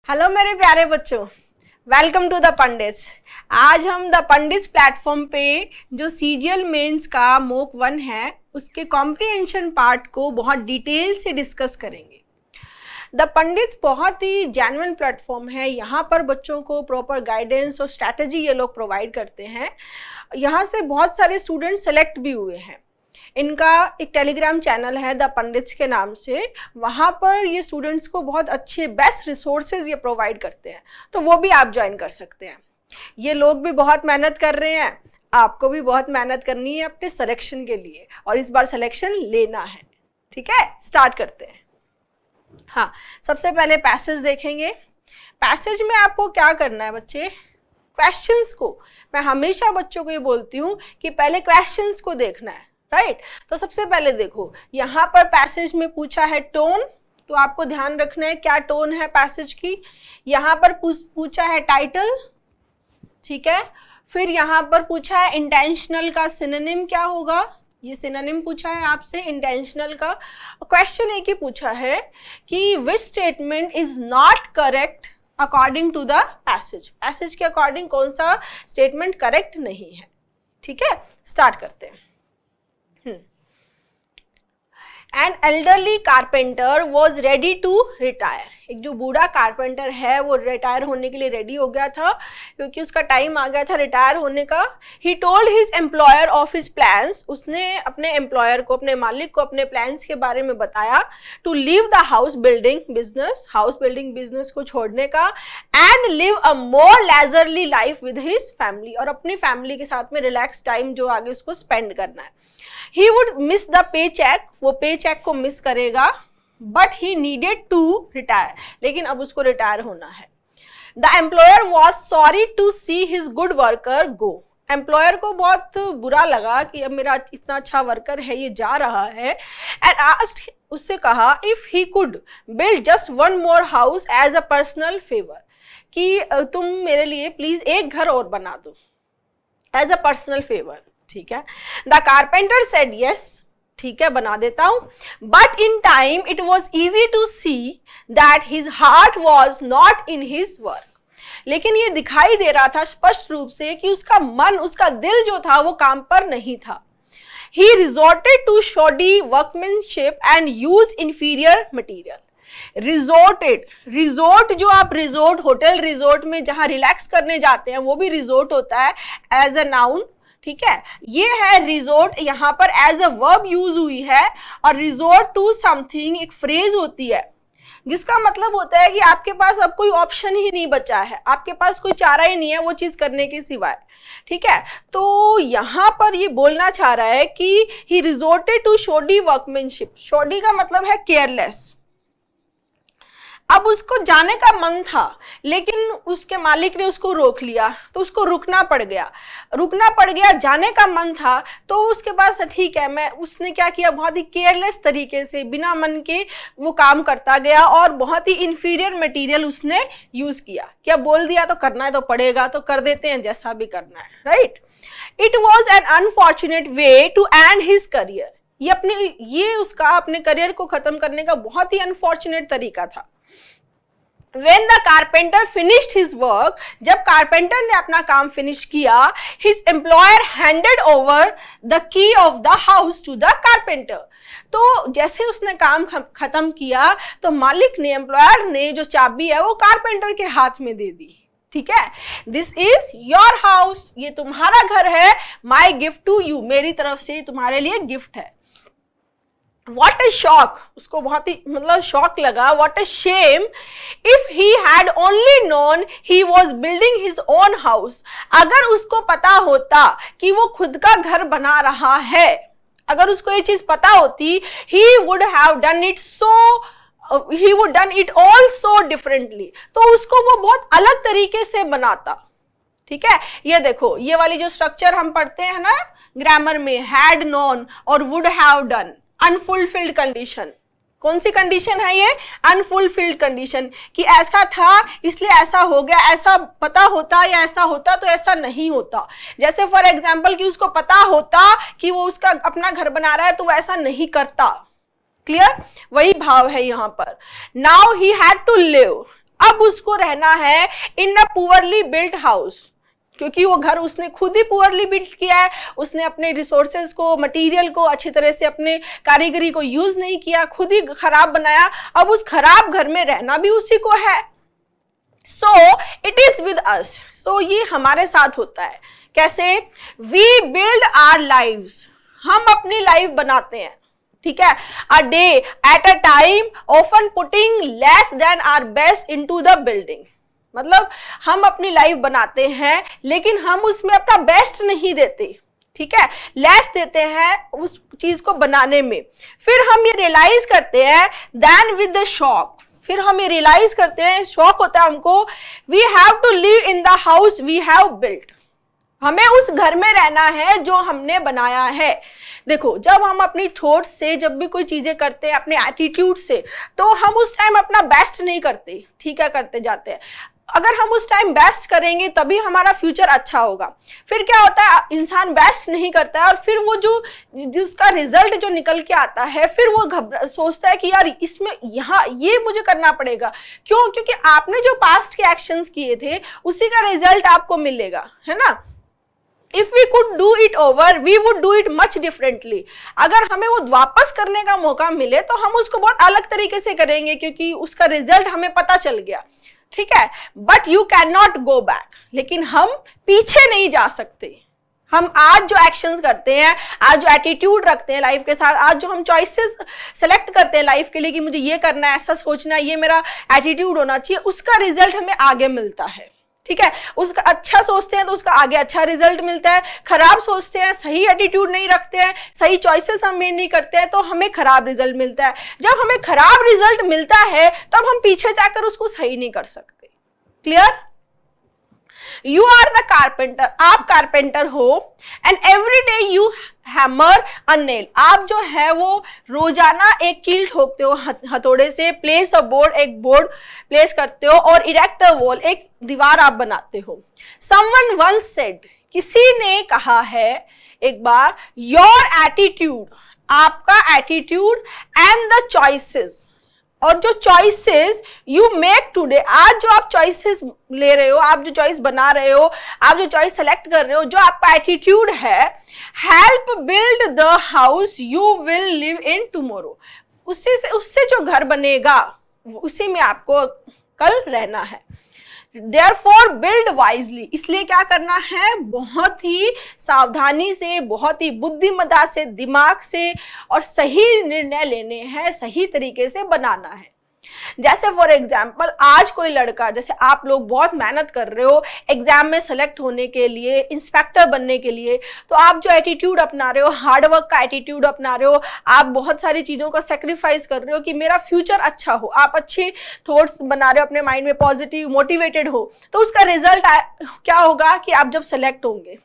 Hello मेरे प्यारे बच्चों, वेलकम टू द पंडित्स। आज हम द पंडित्स प्लेटफॉर्म पे जो सीजीएल मेंस का मॉक 1 है उसके कॉम्प्रिहेंशन पार्ट को बहुत डिटेल से डिस्कस करेंगे। द पंडित्स बहुत ही जेन्युइन प्लेटफॉर्म है। यहाँ पर बच्चों को प्रॉपर गाइडेंस और स्ट्रैटेजी ये लोग प्रोवाइड करते हैं। यहाँ से बहुत सारे स्टूडेंट सेलेक्ट भी हुए हैं। इनका एक टेलीग्राम चैनल है द पंडित्स के नाम से, वहाँ पर ये स्टूडेंट्स को बहुत अच्छे बेस्ट रिसोर्सेज ये प्रोवाइड करते हैं, तो वो भी आप ज्वाइन कर सकते हैं। ये लोग भी बहुत मेहनत कर रहे हैं, आपको भी बहुत मेहनत करनी है अपने सिलेक्शन के लिए, और इस बार सिलेक्शन लेना है। ठीक है, स्टार्ट करते हैं। हाँ, सबसे पहले पैसेज देखेंगे। पैसेज में आपको क्या करना है बच्चे, क्वेश्चंस को, मैं हमेशा बच्चों को ये बोलती हूँ कि पहले क्वेश्चंस को देखना है, राइट। तो सबसे पहले देखो, यहाँ पर पैसेज में पूछा है टोन, तो आपको ध्यान रखना है क्या टोन है पैसेज की। यहाँ पर पूछा है टाइटल, ठीक है। फिर यहाँ पर पूछा है इंटेंशनल का सिनोनिम क्या होगा, ये सिनोनिम पूछा है आपसे इंटेंशनल का। क्वेश्चन एक ही पूछा है कि which statement is not correct according to the passage, passage के अकॉर्डिंग कौन सा स्टेटमेंट करेक्ट नहीं है। ठीक है, स्टार्ट करते हैं। An elderly carpenter was ready to retire. एक जो बूढ़ा कारपेंटर है वो रिटायर होने के लिए रेडी हो गया था, क्योंकि उसका टाइम आ गया था रिटायर होने का। He told his employer of his plans, उसने अपने एम्प्लॉयर को, अपने मालिक को अपने प्लान्स के बारे में बताया। To leave the house building business, house building business को छोड़ने का। And live a more leisurely life with his family, और अपनी फैमिली के साथ में रिलैक्स टाइम जो आगे उसको स्पेंड करना है। He would miss the paycheck, वो पे चेक को मिस करेगा। But he needed to retire, लेकिन अब उसको रिटायर होना है। The employer was sorry to see his good worker go, employer को बहुत बुरा लगा कि अब मेरा इतना अच्छा वर्कर है ये जा रहा है। एंड आस्क्ड, उससे कहा if he could build just one more house as a personal favour, कि तुम मेरे लिए प्लीज एक घर और बना दो एज अ पर्सनल फेवर। ठीक है, द कारपेंटर सेड यस, ठीक है बना देता हूं। But in time it was easy to see that his heart was not in his work, लेकिन ये दिखाई दे रहा था स्पष्ट रूप से कि उसका मन, उसका दिल जो था वो काम पर नहीं था। He resorted to shoddy workmanship and use inferior material. Resorted, resort जो आप रिजॉर्ट, होटल रिजॉर्ट में जहां रिलैक्स करने जाते हैं वो भी रिजॉर्ट होता है एज अ नाउन। ठीक है, ये है रिजोर्ट, यहाँ पर एज अ वर्ब यूज हुई है। और रिजोर्ट टू समथिंग एक फ्रेज होती है जिसका मतलब होता है कि आपके पास अब कोई ऑप्शन ही नहीं बचा है, आपके पास कोई चारा ही नहीं है वो चीज करने के सिवाय। ठीक है, तो यहाँ पर ये बोलना चाह रहा है कि ही रिजोर्टेड टू शॉडी वर्कमैनशिप। शॉडी का मतलब है केयरलेस। अब उसको जाने का मन था, लेकिन उसके मालिक ने उसको रोक लिया, तो उसको रुकना पड़ गया। जाने का मन था तो उसके पास ठीक है, उसने क्या किया, बहुत ही केयरलेस तरीके से बिना मन के वो काम करता गया और बहुत ही इंफीरियर मटेरियल उसने यूज किया। क्या बोल दिया तो करना है तो पड़ेगा, तो कर देते हैं जैसा भी करना है, right. It was an unfortunate way to end his career, ये उसका अपने करियर को खत्म करने का बहुत ही अनफॉर्चुनेट तरीका था। When the carpenter finished his work, जब कारपेंटर ने अपना काम फिनिश किया, his employer handed over the key of the house to the carpenter. तो जैसे उसने काम खत्म किया तो मालिक ने, एम्प्लॉयर ने जो चाबी है वो कारपेंटर के हाथ में दे दी। ठीक है, दिस इज योर हाउस, ये तुम्हारा घर है, माई गिफ्ट टू यू, मेरी तरफ से तुम्हारे लिए गिफ्ट है। What a shock, उसको बहुत ही मतलब शॉक लगा। What a shame if he had only known he was building his own house, अगर उसको पता होता कि वो खुद का घर बना रहा है, अगर उसको ये चीज पता होती, he would done it all so differently, तो उसको वो बहुत अलग तरीके से बनाता। ठीक है, ये देखो, ये वाली जो स्ट्रक्चर हम पढ़ते हैं ना ग्रामर में, had known और would have done, unfulfilled condition. कौन सी कंडीशन है ये, अनफुलफिल्ड कंडीशन, कि ऐसा था इसलिए ऐसा हो गया, ऐसा पता होता या ऐसा होता तो ऐसा नहीं होता। जैसे फॉर एग्जांपल कि उसको पता होता कि वो उसका अपना घर बना रहा है तो वो ऐसा नहीं करता। क्लियर, वही भाव है यहाँ पर। Now he had to live, अब उसको रहना है in a poorly built house, क्योंकि वो घर उसने खुद ही पुअरली बिल्ट किया है, उसने अपने रिसोर्सेज को, मटेरियल को अच्छी तरह से, अपने कारीगरी को यूज नहीं किया, खुद ही खराब बनाया। अब उस खराब घर में रहना भी उसी को है। So it is with us, so ये हमारे साथ होता है। कैसे? वी बिल्ड आवर लाइव्स, हम अपनी लाइफ बनाते हैं, ठीक है, a day at a time, often putting less than our best into the building. मतलब हम अपनी लाइफ बनाते हैं लेकिन हम उसमें अपना बेस्ट नहीं देते, ठीक है, लेस देते हैं उस चीज को बनाने में। फिर हम ये रियलाइज करते हैं, देन विद द शॉक, फिर हम ये रियलाइज करते हैं, शॉक होता है हमको, we have to live in the house we have built, हमें उस घर में रहना है जो हमने बनाया है। देखो, जब हम अपनी थॉट्स से जब भी कोई चीजें करते हैं, अपने एटीट्यूड से, तो हम उस टाइम अपना बेस्ट नहीं करते, ठीक है, करते जाते हैं। अगर हम उस टाइम बेस्ट करेंगे तभी हमारा फ्यूचर अच्छा होगा। फिर क्या होता है, इंसान बेस्ट नहीं करता है और फिर वो जो उसका रिजल्ट जो निकल के आता है, फिर वो सोचता है कि यार इसमें यहाँ ये मुझे करना पड़ेगा। क्यों? क्योंकि आपने जो पास्ट के एक्शंस किए थे उसी का रिजल्ट आपको मिलेगा, है ना। If we could do it over, we would do it much differently. अगर हमें वो वापस करने का मौका मिले तो हम उसको बहुत अलग तरीके से करेंगे, क्योंकि उसका रिजल्ट हमें पता चल गया, ठीक है। But you can not go back, लेकिन हम पीछे नहीं जा सकते। हम आज जो एक्शंस करते हैं, आज जो एटीट्यूड रखते हैं लाइफ के साथ, आज जो हम चॉइसेस सेलेक्ट करते हैं लाइफ के लिए कि मुझे ये करना है, ऐसा सोचना है, ये मेरा एटीट्यूड होना चाहिए, उसका रिजल्ट हमें आगे मिलता है, ठीक है। उसका अच्छा सोचते हैं तो उसका आगे अच्छा रिजल्ट मिलता है, खराब सोचते हैं, सही एटीट्यूड नहीं रखते हैं, सही चॉइसेस हम मेड नहीं करते हैं, तो हमें खराब रिजल्ट मिलता है। जब हमें खराब रिजल्ट मिलता है तब हम पीछे जाकर उसको सही नहीं कर सकते। Clear? You are the carpenter, आप कारपेंटर हो, and every day you hammer a nail, आप जो है वो रोजाना एक कील ठोकते हो हथौड़े से, प्लेस अ बोर्ड, एक बोर्ड प्लेस करते हो, और इरेक्ट अ वॉल, एक दीवार आप बनाते हो। समवन वंस सेड, किसी ने कहा है एक बार, योर एटीट्यूड, आपका एटीट्यूड, एंड द चॉइसेस, और जो चॉइसेस यू मेक टुडे, आज जो आप चॉइसेस ले रहे हो, आप जो चॉइस बना रहे हो, आप जो चॉइस सेलेक्ट कर रहे हो, जो आपका एटीट्यूड है, help build the house you will live in tomorrow, उससे जो घर बनेगा उसी में आपको कल रहना है। Therefore build wisely, इसलिए क्या करना है, बहुत ही सावधानी से, बहुत ही बुद्धिमत्ता से, दिमाग से, और सही निर्णय लेने हैं, सही तरीके से बनाना है। जैसे फॉर एग्जाम्पल, आज कोई लड़का, जैसे आप लोग बहुत मेहनत कर रहे हो एग्जाम में सेलेक्ट होने के लिए, इंस्पेक्टर बनने के लिए, तो आप जो एटीट्यूड अपना रहे हो, हार्डवर्क का एटीट्यूड अपना रहे हो, आप बहुत सारी चीज़ों का सेक्रीफाइस कर रहे हो कि मेरा फ्यूचर अच्छा हो, आप अच्छे थॉट्स बना रहे हो अपने माइंड में, पॉजिटिव, मोटिवेटेड हो, तो उसका रिजल्ट क्या होगा कि आप जब सेलेक्ट होंगे,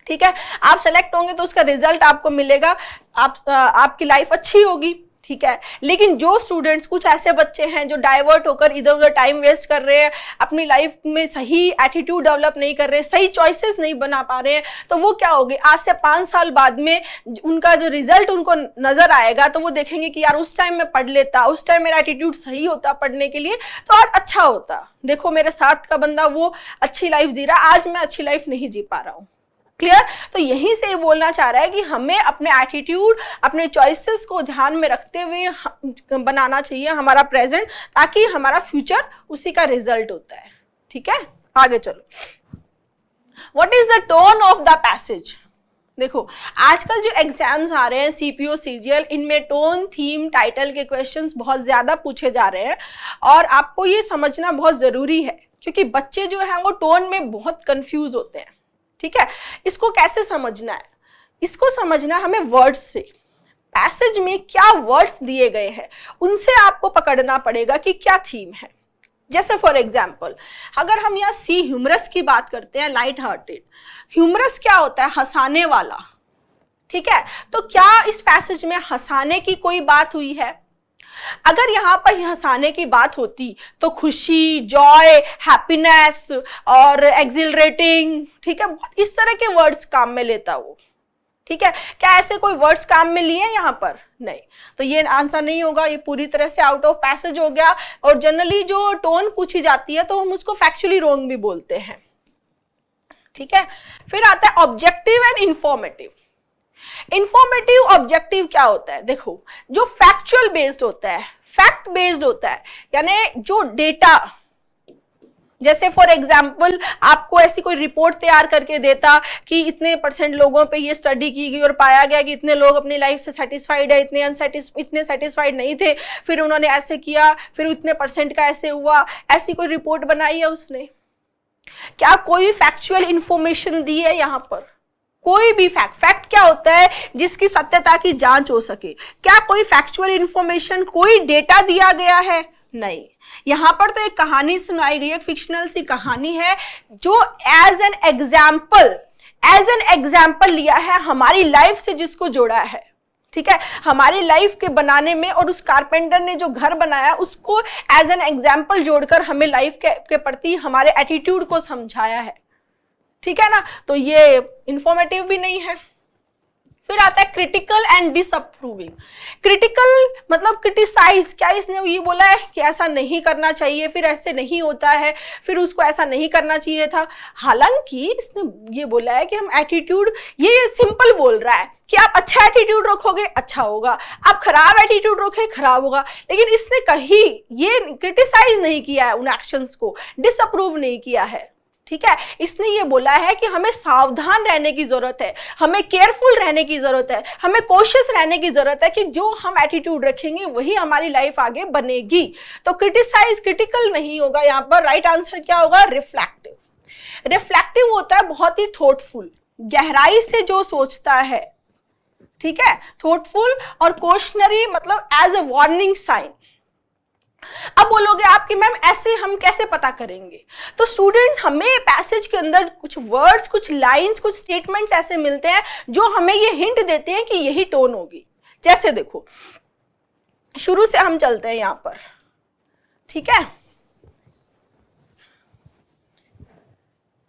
ठीक है, आप सेलेक्ट होंगे तो उसका रिजल्ट आपको मिलेगा, आपकी लाइफ अच्छी होगी, ठीक है। लेकिन जो स्टूडेंट्स, कुछ ऐसे बच्चे हैं जो डाइवर्ट होकर इधर उधर टाइम वेस्ट कर रहे हैं, अपनी लाइफ में सही एटीट्यूड डेवलप नहीं कर रहे, सही चॉइसेस नहीं बना पा रहे हैं, तो वो क्या होगी, आज से 5 साल बाद में उनका जो रिजल्ट उनको नजर आएगा तो वो देखेंगे कि यार उस टाइम मैं पढ़ लेता, उस टाइम मेरा एटीट्यूड सही होता पढ़ने के लिए, तो आज अच्छा होता। देखो मेरे साथ का बंदा वो अच्छी लाइफ जी रहा, आज मैं अच्छी लाइफ नहीं जी पा रहा हूँ। क्लियर? तो यहीं से बोलना चाह रहा है कि हमें अपने एटीट्यूड, अपने चॉइसेस को ध्यान में रखते हुए बनाना चाहिए हमारा प्रेजेंट, ताकि हमारा फ्यूचर उसी का रिजल्ट होता है, ठीक है। आगे चलो, what is the tone of the passage. देखो आजकल जो एग्जाम्स आ रहे हैं सीपीओ सीजीएल, इनमें टोन, थीम, टाइटल के क्वेश्चंस बहुत ज्यादा पूछे जा रहे हैं, और आपको ये समझना बहुत जरूरी है, क्योंकि बच्चे जो हैं वो टोन में बहुत कंफ्यूज होते हैं, ठीक है। इसको कैसे समझना है, इसको समझना हमें वर्ड्स से, पैसेज में क्या वर्ड्स दिए गए हैं उनसे आपको पकड़ना पड़ेगा कि क्या थीम है। जैसे फॉर एग्जाम्पल, अगर हम यहाँ सी ह्यूमरस की बात करते हैं, लाइट हार्टेड, ह्यूमरस क्या होता है, हंसाने वाला, ठीक है। तो क्या इस पैसेज में हंसाने की कोई बात हुई है? अगर यहाँ पर हंसाने की बात होती तो खुशी, जॉय, हैप्पीनेस और एक्सिलरेटिंग, ठीक है, इस तरह के वर्ड्स काम में लेता वो, ठीक है, क्या ऐसे कोई वर्ड्स काम में लिए यहाँ पर? नहीं, तो ये आंसर नहीं होगा, ये पूरी तरह से आउट ऑफ पैसेज हो गया। और जनरली जो टोन पूछी जाती है तो हम उसको फैक्चुअली रॉन्ग भी बोलते हैं, ठीक है। फिर आता है objective and informative. Informative objective क्या होता है? देखो, जो फैक्चुअल बेस्ड होता है, फैक्ट बेस्ड होता है, यानी जो डेटा, जैसे फॉर एग्जाम्पल आपको ऐसी कोई रिपोर्ट तैयार करके देता कि इतने % लोगों पे ये स्टडी की गई और पाया गया कि इतने लोग अपनी लाइफ से सेटिस्फाइड है, इतने सेटिस्फाइड नहीं थे, फिर उन्होंने ऐसे किया, फिर इतने % का ऐसे हुआ, ऐसी कोई रिपोर्ट बनाई है उसने? क्या कोई फैक्चुअल इंफॉर्मेशन दी है यहाँ पर? कोई भी फैक्ट क्या होता है? जिसकी सत्यता की जांच हो सके। क्या कोई फैक्चुअल इंफॉर्मेशन, कोई डेटा दिया गया है? नहीं। यहां पर तो एक कहानी सुनाई गई है, एक फिक्शनल सी कहानी है जो एज एन एग्जाम्पल लिया है हमारी लाइफ से, जिसको जोड़ा है, ठीक है, हमारी लाइफ के बनाने में। और उस कारपेंटर ने जो घर बनाया उसको एज एन एग्जाम्पल जोड़कर हमें लाइफ के प्रति हमारे एटीट्यूड को समझाया है, ठीक है ना। तो ये इंफॉर्मेटिव भी नहीं है। फिर आता है क्रिटिकल एंड डिसअप्रूविंग। क्रिटिकल मतलब क्रिटिसाइज, क्या इसने ये बोला है कि ऐसा नहीं करना चाहिए, फिर ऐसे नहीं होता है, फिर उसको ऐसा नहीं करना चाहिए था। हालांकि इसने ये बोला है कि हम एटीट्यूड, ये सिंपल बोल रहा है कि आप अच्छा एटीट्यूड रखोगे अच्छा होगा, आप खराब एटीट्यूड रखोगे खराब होगा, लेकिन इसने कहीं ये क्रिटिसाइज नहीं किया है उन एक्शंस को, डिसअप्रूव नहीं किया है, ठीक है। इसने ये बोला है कि हमें सावधान रहने की जरूरत है, हमें केयरफुल रहने की जरूरत है, हमें कॉशियस रहने की जरूरत है कि जो हम एटीट्यूड रखेंगे वही हमारी लाइफ आगे बनेगी। तो क्रिटिसाइज, क्रिटिकल नहीं होगा यहाँ पर। राइट आंसर क्या होगा? रिफ्लेक्टिव। रिफ्लेक्टिव होता है बहुत ही थॉटफुल, गहराई से जो सोचता है, ठीक है, थॉटफुल। और क्वेश्चनरी मतलब एज ए वार्निंग साइन। अब बोलोगे आप कि मैम ऐसे हम कैसे पता करेंगे? तो स्टूडेंट्स, हमें पैसेज के अंदर कुछ वर्ड्स, कुछ लाइंस, कुछ स्टेटमेंट्स ऐसे मिलते हैं जो हमें ये हिंट देते हैं कि यही टोन होगी। जैसे देखो, शुरू से हम चलते हैं यहां पर, ठीक है।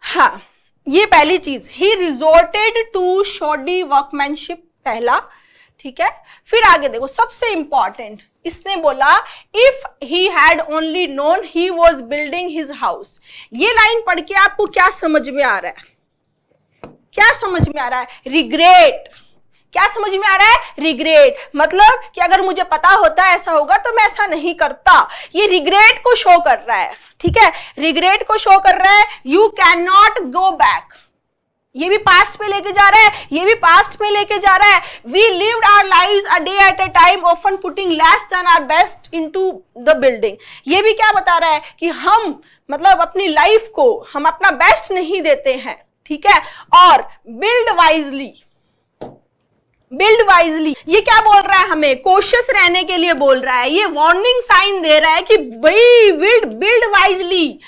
हाँ, ये पहली चीज, ही रिजोर्टेड टू शॉडी वर्कमैनशिप, पहला, ठीक है। फिर आगे देखो, सबसे इंपॉर्टेंट, इसने बोला if he had only known he was building his house. ये लाइन पढ़ के आपको क्या समझ में आ रहा है? क्या समझ में आ रहा है? रिग्रेट। क्या समझ में आ रहा है? रिग्रेट। मतलब कि अगर मुझे पता होता ऐसा होगा तो मैं ऐसा नहीं करता। ये रिग्रेट को शो कर रहा है, ठीक है, रिग्रेट को शो कर रहा है। You can not go back, ये भी पास्ट पे लेके जा रहा है, ये भी पास्ट में लेके जा रहा है। We lived our lives a day at a time, often putting less than our best into the building. ये भी क्या बता रहा है कि हम मतलब अपनी लाइफ को हम अपना बेस्ट नहीं देते हैं, ठीक है। और बिल्ड वाइजली, बिल्ड वाइजली, ये क्या बोल रहा है? हमें कॉशियस रहने के लिए बोल रहा है। ये वार्निंग साइन दे रहा है कि भाई बिल्ड वाइजली,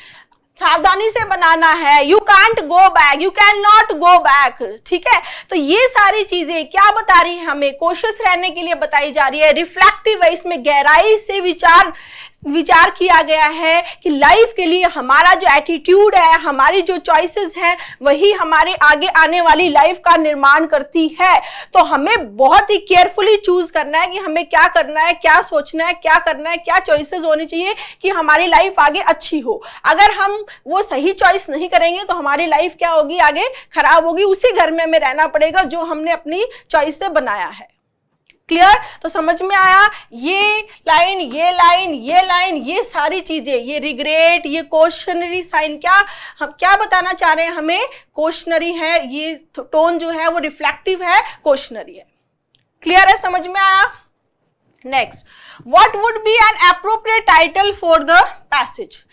सावधानी से बनाना है। You can't go back, you can not go back, ठीक है। तो ये सारी चीजें क्या बता रही है? हमें कॉशियस रहने के लिए बताई जा रही है। रिफ्लेक्टिव है, इसमें गहराई से विचार किया गया है कि लाइफ के लिए हमारा जो एटीट्यूड है, हमारी जो चॉइसेस हैं, वही हमारे आगे आने वाली लाइफ का निर्माण करती है। तो हमें बहुत ही केयरफुली चूज करना है कि हमें क्या करना है, क्या सोचना है, क्या करना है, क्या चॉइसेस होनी चाहिए कि हमारी लाइफ आगे अच्छी हो। अगर हम वो सही चॉइस नहीं करेंगे तो हमारी लाइफ क्या होगी? आगे खराब होगी। उसी घर में हमें रहना पड़ेगा जो हमने अपनी चॉइस से बनाया है। क्लियर? तो समझ में आया? ये लाइन, ये लाइन, ये लाइन, ये सारी चीजें, ये रिग्रेट, ये क्वेश्चनरी साइन, क्या हम क्या बताना चाह रहे हैं? हमें क्वेश्चनरी है, ये टोन जो है वो रिफ्लेक्टिव है, क्वेश्चनरी है। क्लियर है? समझ में आया? Next, what would be N appropriate title for the passage?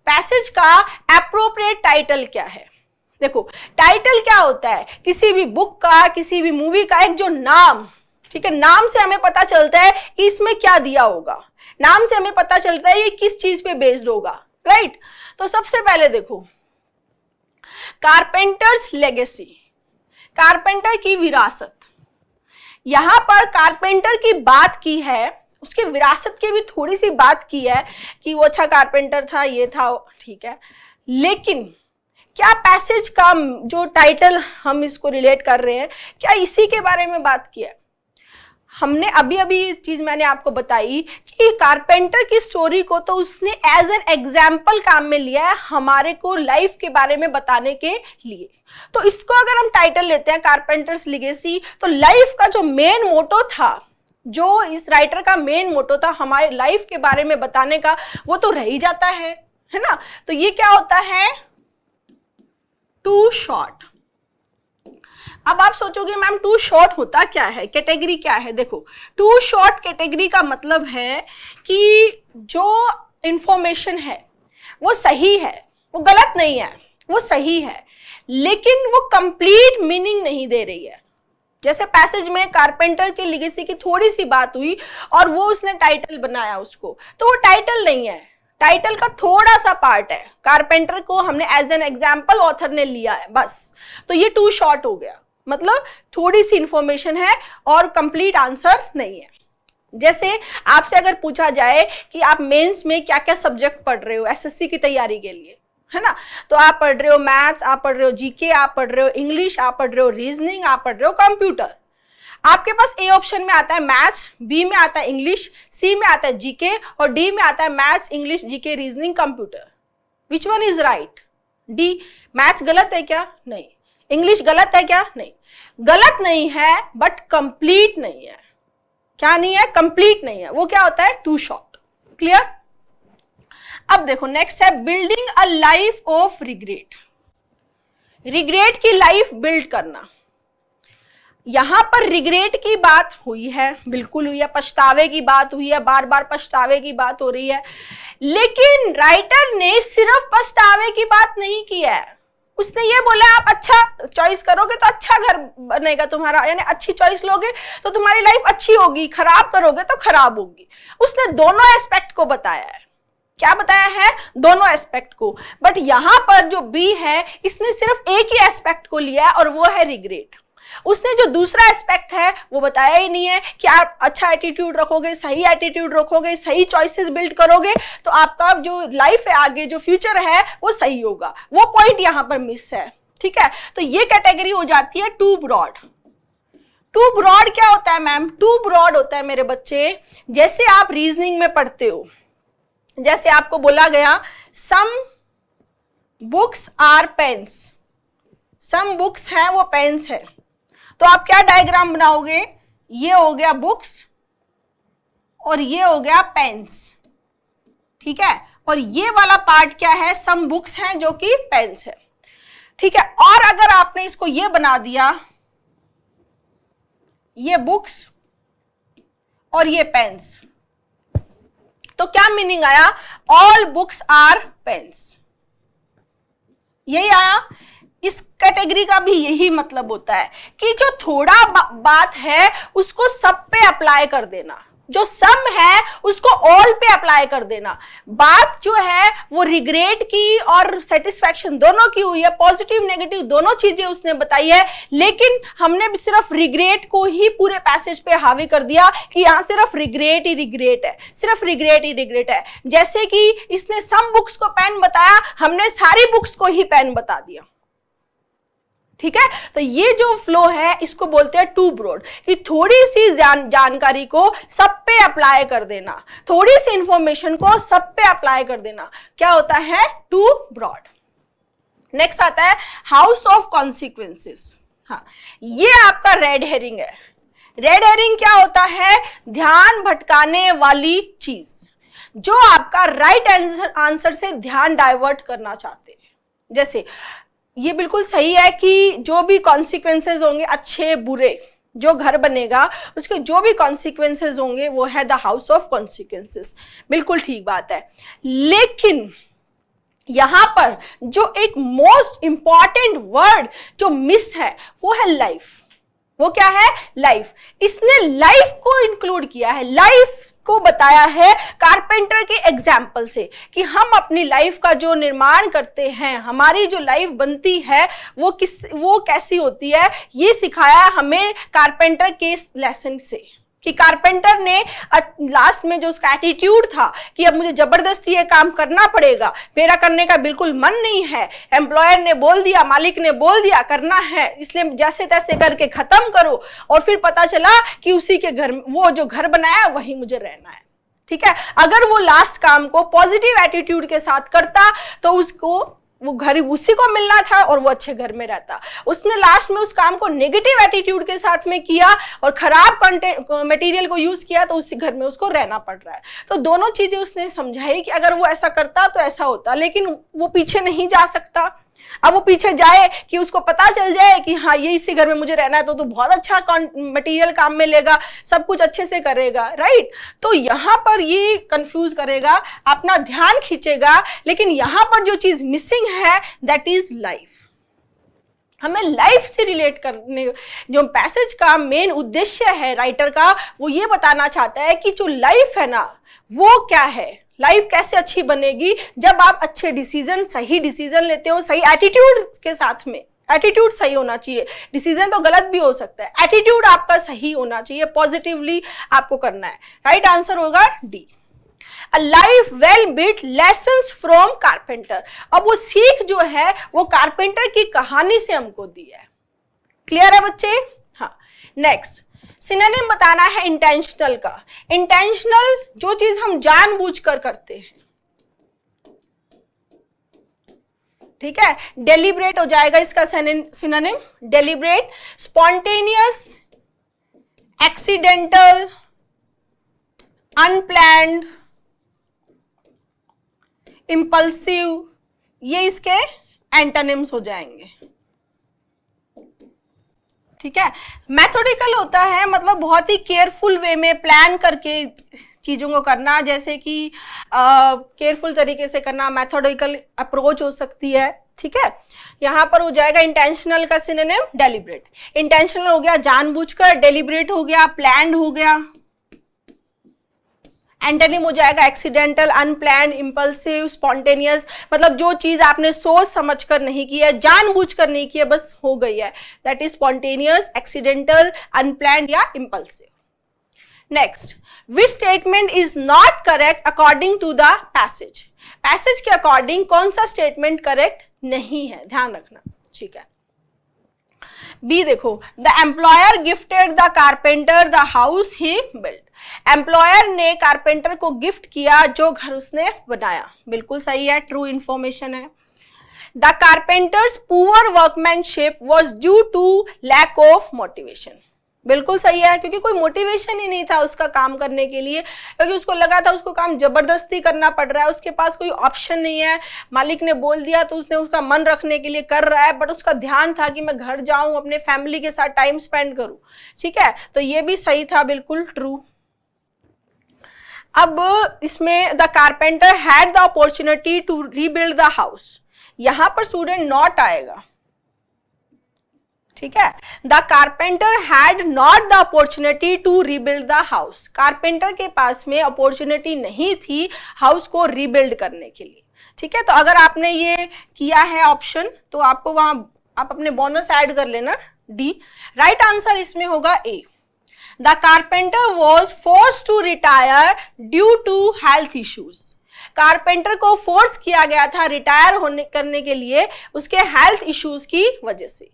Passage का एप्रोप्रिएट टाइटल क्या है? देखो, टाइटल क्या होता है? किसी भी बुक का, किसी भी मूवी का एक जो नाम, ठीक है, नाम से हमें पता चलता है कि इसमें क्या दिया होगा, नाम से हमें पता चलता है ये किस चीज पे बेस्ड होगा, राइट। तो सबसे पहले देखो, कारपेंटर्स लेगेसी, कारपेंटर की विरासत। यहां पर कारपेंटर की बात की है, उसके विरासत की भी थोड़ी सी बात की है कि वो अच्छा कारपेंटर था, ये था, ठीक है। लेकिन क्या पैसेज का जो टाइटल हम इसको रिलेट कर रहे हैं, क्या इसी के बारे में बात किया है? हमने अभी अभी चीज मैंने आपको बताई कि कारपेंटर की स्टोरी को तो उसने एज एन एग्जाम्पल काम में लिया है हमारे को लाइफ के बारे में बताने के लिए। तो इसको अगर हम टाइटल लेते हैं कारपेंटर्स लीगेसी, तो लाइफ का जो मेन मोटो था, जो इस राइटर का मेन मोटो था हमारे लाइफ के बारे में बताने का, वो तो रह ही जाता है ना। तो ये क्या होता है? Too short. अब आप सोचोगे मैम टू शॉर्ट होता क्या है, कैटेगरी क्या है? देखो, टू शॉर्ट कैटेगरी का मतलब है कि जो इंफॉर्मेशन है वो सही है, वो गलत नहीं है, वो सही है, लेकिन वो कंप्लीट मीनिंग नहीं दे रही है। जैसे पैसेज में कारपेंटर के लीगेसी की थोड़ी सी बात हुई और वो उसने टाइटल बनाया उसको, तो वो टाइटल नहीं है, टाइटल का थोड़ा सा पार्ट है। कारपेंटर को हमने एज एन एग्जाम्पल ऑथर ने लिया है बस, तो ये टू शॉर्ट हो गया, मतलब थोड़ी सी इंफॉर्मेशन है और कंप्लीट आंसर नहीं है। जैसे आपसे अगर पूछा जाए कि आप मेंस में क्या क्या सब्जेक्ट पढ़ रहे हो एसएससी की तैयारी के लिए, है ना, तो आप पढ़ रहे हो मैथ्स, आप पढ़ रहे हो जीके, आप पढ़ रहे हो इंग्लिश, आप पढ़ रहे हो रीजनिंग, आप पढ़ रहे हो कंप्यूटर। आपके पास ए ऑप्शन में आता है मैथ्स, बी में आता है इंग्लिश, सी में आता है जीके और डी में आता है maths, English, GK, reasoning, computer. Which one is right? D. Maths गलत है क्या? नहीं। इंग्लिश गलत है क्या? नहीं। गलत नहीं है बट कंप्लीट नहीं है। क्या नहीं है? कंप्लीट नहीं है। वो क्या होता है? Too short. क्लियर? अब देखो नेक्स्ट है building a life of regret. Regret की लाइफ बिल्ड करना। यहां पर रिग्रेट की बात हुई है, बिल्कुल हुई है, पछतावे की बात हुई है, बार बार पछतावे की बात हो रही है, लेकिन राइटर ने सिर्फ पछतावे की बात नहीं की है। उसने ये बोला आप अच्छा चॉइस करोगे तो अच्छा घर बनेगा तुम्हारा, यानी अच्छी चॉइस लोगे तो तुम्हारी लाइफ अच्छी होगी, खराब करोगे तो खराब होगी। उसने दोनों एस्पेक्ट को बताया है। क्या बताया है? दोनों एस्पेक्ट को। बट यहां पर जो बी है इसने सिर्फ एक ही एस्पेक्ट को लिया है और वो है रिग्रेट। उसने जो दूसरा एस्पेक्ट है वो बताया ही नहीं है कि आप अच्छा एटीट्यूड रखोगे, सही एटीट्यूड रखोगे, सही चॉइसेस बिल्ड करोगे तो आपका जो लाइफ है आगे, जो फ्यूचर है वो सही होगा। वो पॉइंट यहां पर मिस है। ठीक है, तो ये कैटेगरी हो जाती है टू ब्रॉड। टू ब्रॉड क्या होता है मैम? टू ब्रॉड होता है मेरे बच्चे, जैसे आप रीजनिंग में पढ़ते हो, जैसे आपको बोला गया some books are pens, some books हैं वो पेन्स है, तो आप क्या डायग्राम बनाओगे? ये हो गया बुक्स और ये हो गया पेन्स। ठीक है, और ये वाला पार्ट क्या है? सम बुक्स हैं जो कि पेन्स है। ठीक है, और अगर आपने इसको ये बना दिया, ये बुक्स और ये पेन्स, तो क्या मीनिंग आया? All books are pens. यही आया। इस कैटेगरी का भी यही मतलब होता है कि जो थोड़ा बात है उसको सब पे अप्लाई कर देना, जो सम है उसको ऑल पे अप्लाई कर देना। बात जो है वो रिग्रेट की और सेटिस्फैक्शन दोनों की हुई है, पॉजिटिव नेगेटिव दोनों चीजें उसने बताई है, लेकिन हमने सिर्फ रिग्रेट को ही पूरे पैसेज पे हावी कर दिया कि यहाँ सिर्फ रिग्रेट ही रिग्रेट है, सिर्फ रिग्रेट ही रिग्रेट है। जैसे कि इसने सम बुक्स को पेन बताया, हमने सारी बुक्स को ही पेन बता दिया। ठीक है, तो ये जो फ्लो है इसको बोलते हैं टू ब्रॉड, कि थोड़ी सी जानकारी को सब पे अप्लाई कर देना, थोड़ी सी इंफॉर्मेशन को सब पे अप्लाई कर देना, क्या होता है? To broad. नेक्स्ट आता है हाउस ऑफ कॉन्सिक्वेंसेस। हाँ, ये आपका रेड हेरिंग है। रेड हेरिंग क्या होता है? ध्यान भटकाने वाली चीज, जो आपका राइट आंसर से ध्यान डाइवर्ट करना चाहते हैं। जैसे ये बिल्कुल सही है कि जो भी कॉन्सिक्वेंसेज होंगे, अच्छे बुरे, जो घर बनेगा उसके जो भी कॉन्सिक्वेंसेज होंगे वो है द हाउस ऑफ कॉन्सिक्वेंसेस। बिल्कुल ठीक बात है, लेकिन यहां पर जो एक मोस्ट इंपॉर्टेंट वर्ड जो मिस है वो है लाइफ। वो क्या है? लाइफ। इसने लाइफ को इंक्लूड किया है, लाइफ को बताया है कारपेंटर के एग्जाम्पल से कि हम अपनी लाइफ का जो निर्माण करते हैं, हमारी जो लाइफ बनती है वो कैसी होती है, ये सिखाया हमें कारपेंटर के लेसन से। कि कारपेंटर ने लास्ट में जो उसका एटीट्यूड था कि अब मुझे जबरदस्ती ये काम करना पड़ेगा, मेरा करने का बिल्कुल मन नहीं है, एम्प्लॉयर ने बोल दिया, मालिक ने बोल दिया करना है, इसलिए जैसे तैसे करके खत्म करो, और फिर पता चला कि उसी के घर, वो जो घर बनाया वही मुझे रहना है। ठीक है, अगर वो लास्ट काम को पॉजिटिव एटीट्यूड के साथ करता तो उसको वो घर उसी को मिलना था और वो अच्छे घर में रहता। उसने लास्ट में उस काम को नेगेटिव एटीट्यूड के साथ में किया और खराब मटेरियल को यूज किया, तो उसी घर में उसको रहना पड़ रहा है। तो दोनों चीजें उसने समझाई कि अगर वो ऐसा करता तो ऐसा होता, लेकिन वो पीछे नहीं जा सकता। अब वो पीछे जाए कि उसको पता चल जाए कि हाँ ये इसी घर में मुझे रहना है, तो बहुत अच्छा मटेरियल काम में लेगा, सब कुछ अच्छे से करेगा, राइट। तो यहाँ पर ये कंफ्यूज करेगा, अपना ध्यान खींचेगा, लेकिन यहाँ पर जो चीज मिसिंग है दैट इज लाइफ। हमें लाइफ से रिलेट करने, जो पैसेज का मेन उद्देश्य है राइटर का, वो ये बताना चाहता है कि जो लाइफ है ना वो क्या है, लाइफ कैसे अच्छी बनेगी जब आप अच्छे डिसीजन, सही डिसीजन लेते हो, सही एटीट्यूड के साथ में। एटीट्यूड सही होना चाहिए, डिसीजन तो गलत भी हो सकता है, एटीट्यूड आपका सही होना चाहिए, पॉजिटिवली आपको करना है। राइट आंसर होगा D. A life well built lessons from carpenter। अब वो सीख जो है वो कारपेंटर की कहानी से हमको दी है। क्लियर है बच्चे? हाँ। नेक्स्ट सिनोनिम बताना है इंटेंशनल का। इंटेंशनल जो चीज हम जानबूझकर करते हैं, ठीक है। डेलिब्रेट हो जाएगा इसका synonym, deliberate, spontaneous, accidental, unplanned, impulsive, ये इसके एंटोनिम्स हो जाएंगे। ठीक है। मेथोडिकल होता है मतलब बहुत ही केयरफुल वे में प्लान करके चीजों को करना, जैसे कि केयरफुल तरीके से करना, मेथोडिकल अप्रोच हो सकती है। ठीक है, यहां पर हो जाएगा इंटेंशनल का सिनोनिम डेलिब्रेट। इंटेंशनल हो गया जानबूझकर, डेलिब्रेट हो गया प्लान्ड हो गया, एंटोनिम हो जाएगा एक्सीडेंटल, अनप्लैन्ड, इंपल्सिव, स्पॉन्टेनियस, मतलब जो चीज आपने सोच समझकर नहीं की है, जानबूझकर नहीं की है, बस हो गई है, that is spontaneous, accidental, unplanned या impulsive. Next, which statement is not correct according to the passage. Passage के अकॉर्डिंग कौन सा स्टेटमेंट करेक्ट नहीं है, ध्यान रखना। ठीक है, बी देखो, the employer gifted the carpenter the house he build. Employer ने कारपेंटर को गिफ्ट किया जो घर उसने बनाया, बिल्कुल सही है, ट्रू इंफॉर्मेशन है। The carpenter's poor workmanship was due to lack of motivation, बिल्कुल सही है, क्योंकि कोई मोटिवेशन ही नहीं था उसका काम करने के लिए, क्योंकि उसको लगा था उसको काम जबरदस्ती करना पड़ रहा है, उसके पास कोई ऑप्शन नहीं है, मालिक ने बोल दिया तो उसने उसका मन रखने के लिए कर रहा है, बट उसका ध्यान था कि मैं घर जाऊं, अपने फैमिली के साथ टाइम स्पेंड करूं। ठीक है, तो ये भी सही था, बिल्कुल ट्रू। अब इसमें the carpenter had the opportunity to rebuild the house, यहां पर स्टूडेंट नॉट आएगा। ठीक है, the carpenter had not the opportunity to rebuild the house, carpenter के पास में अपॉर्चुनिटी नहीं थी हाउस को रीबिल्ड करने के लिए। ठीक है, तो अगर आपने ये किया है ऑप्शन तो आपको वहां आप अपने बोनस ऐड कर लेना, डी। राइट आंसर इसमें होगा A. The carpenter was force to retire due to health issues, carpenter को फोर्स किया गया था रिटायर करने के लिए उसके हेल्थ इश्यूज की वजह से।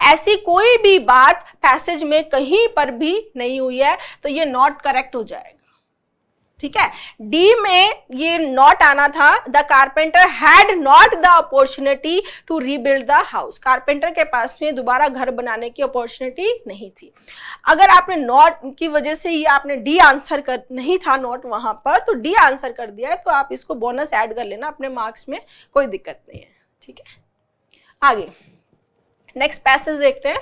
ऐसी कोई भी बात पैसेज में कहीं पर भी नहीं हुई है, तो ये नॉट करेक्ट हो जाएगा। ठीक है, डी में ये नॉट आना था, the carpenter had not the opportunity to rebuild the house, carpenter के पास में दोबारा घर बनाने की अपॉर्चुनिटी नहीं थी। अगर आपने नॉट की वजह से ये आपने डी आंसर कर नहीं था नॉट वहां पर, तो डी आंसर कर दिया है, तो आप इसको बोनस ऐड कर लेना अपने मार्क्स में, कोई दिक्कत नहीं है। ठीक है, आगे नेक्स्ट पैसेज देखते हैं।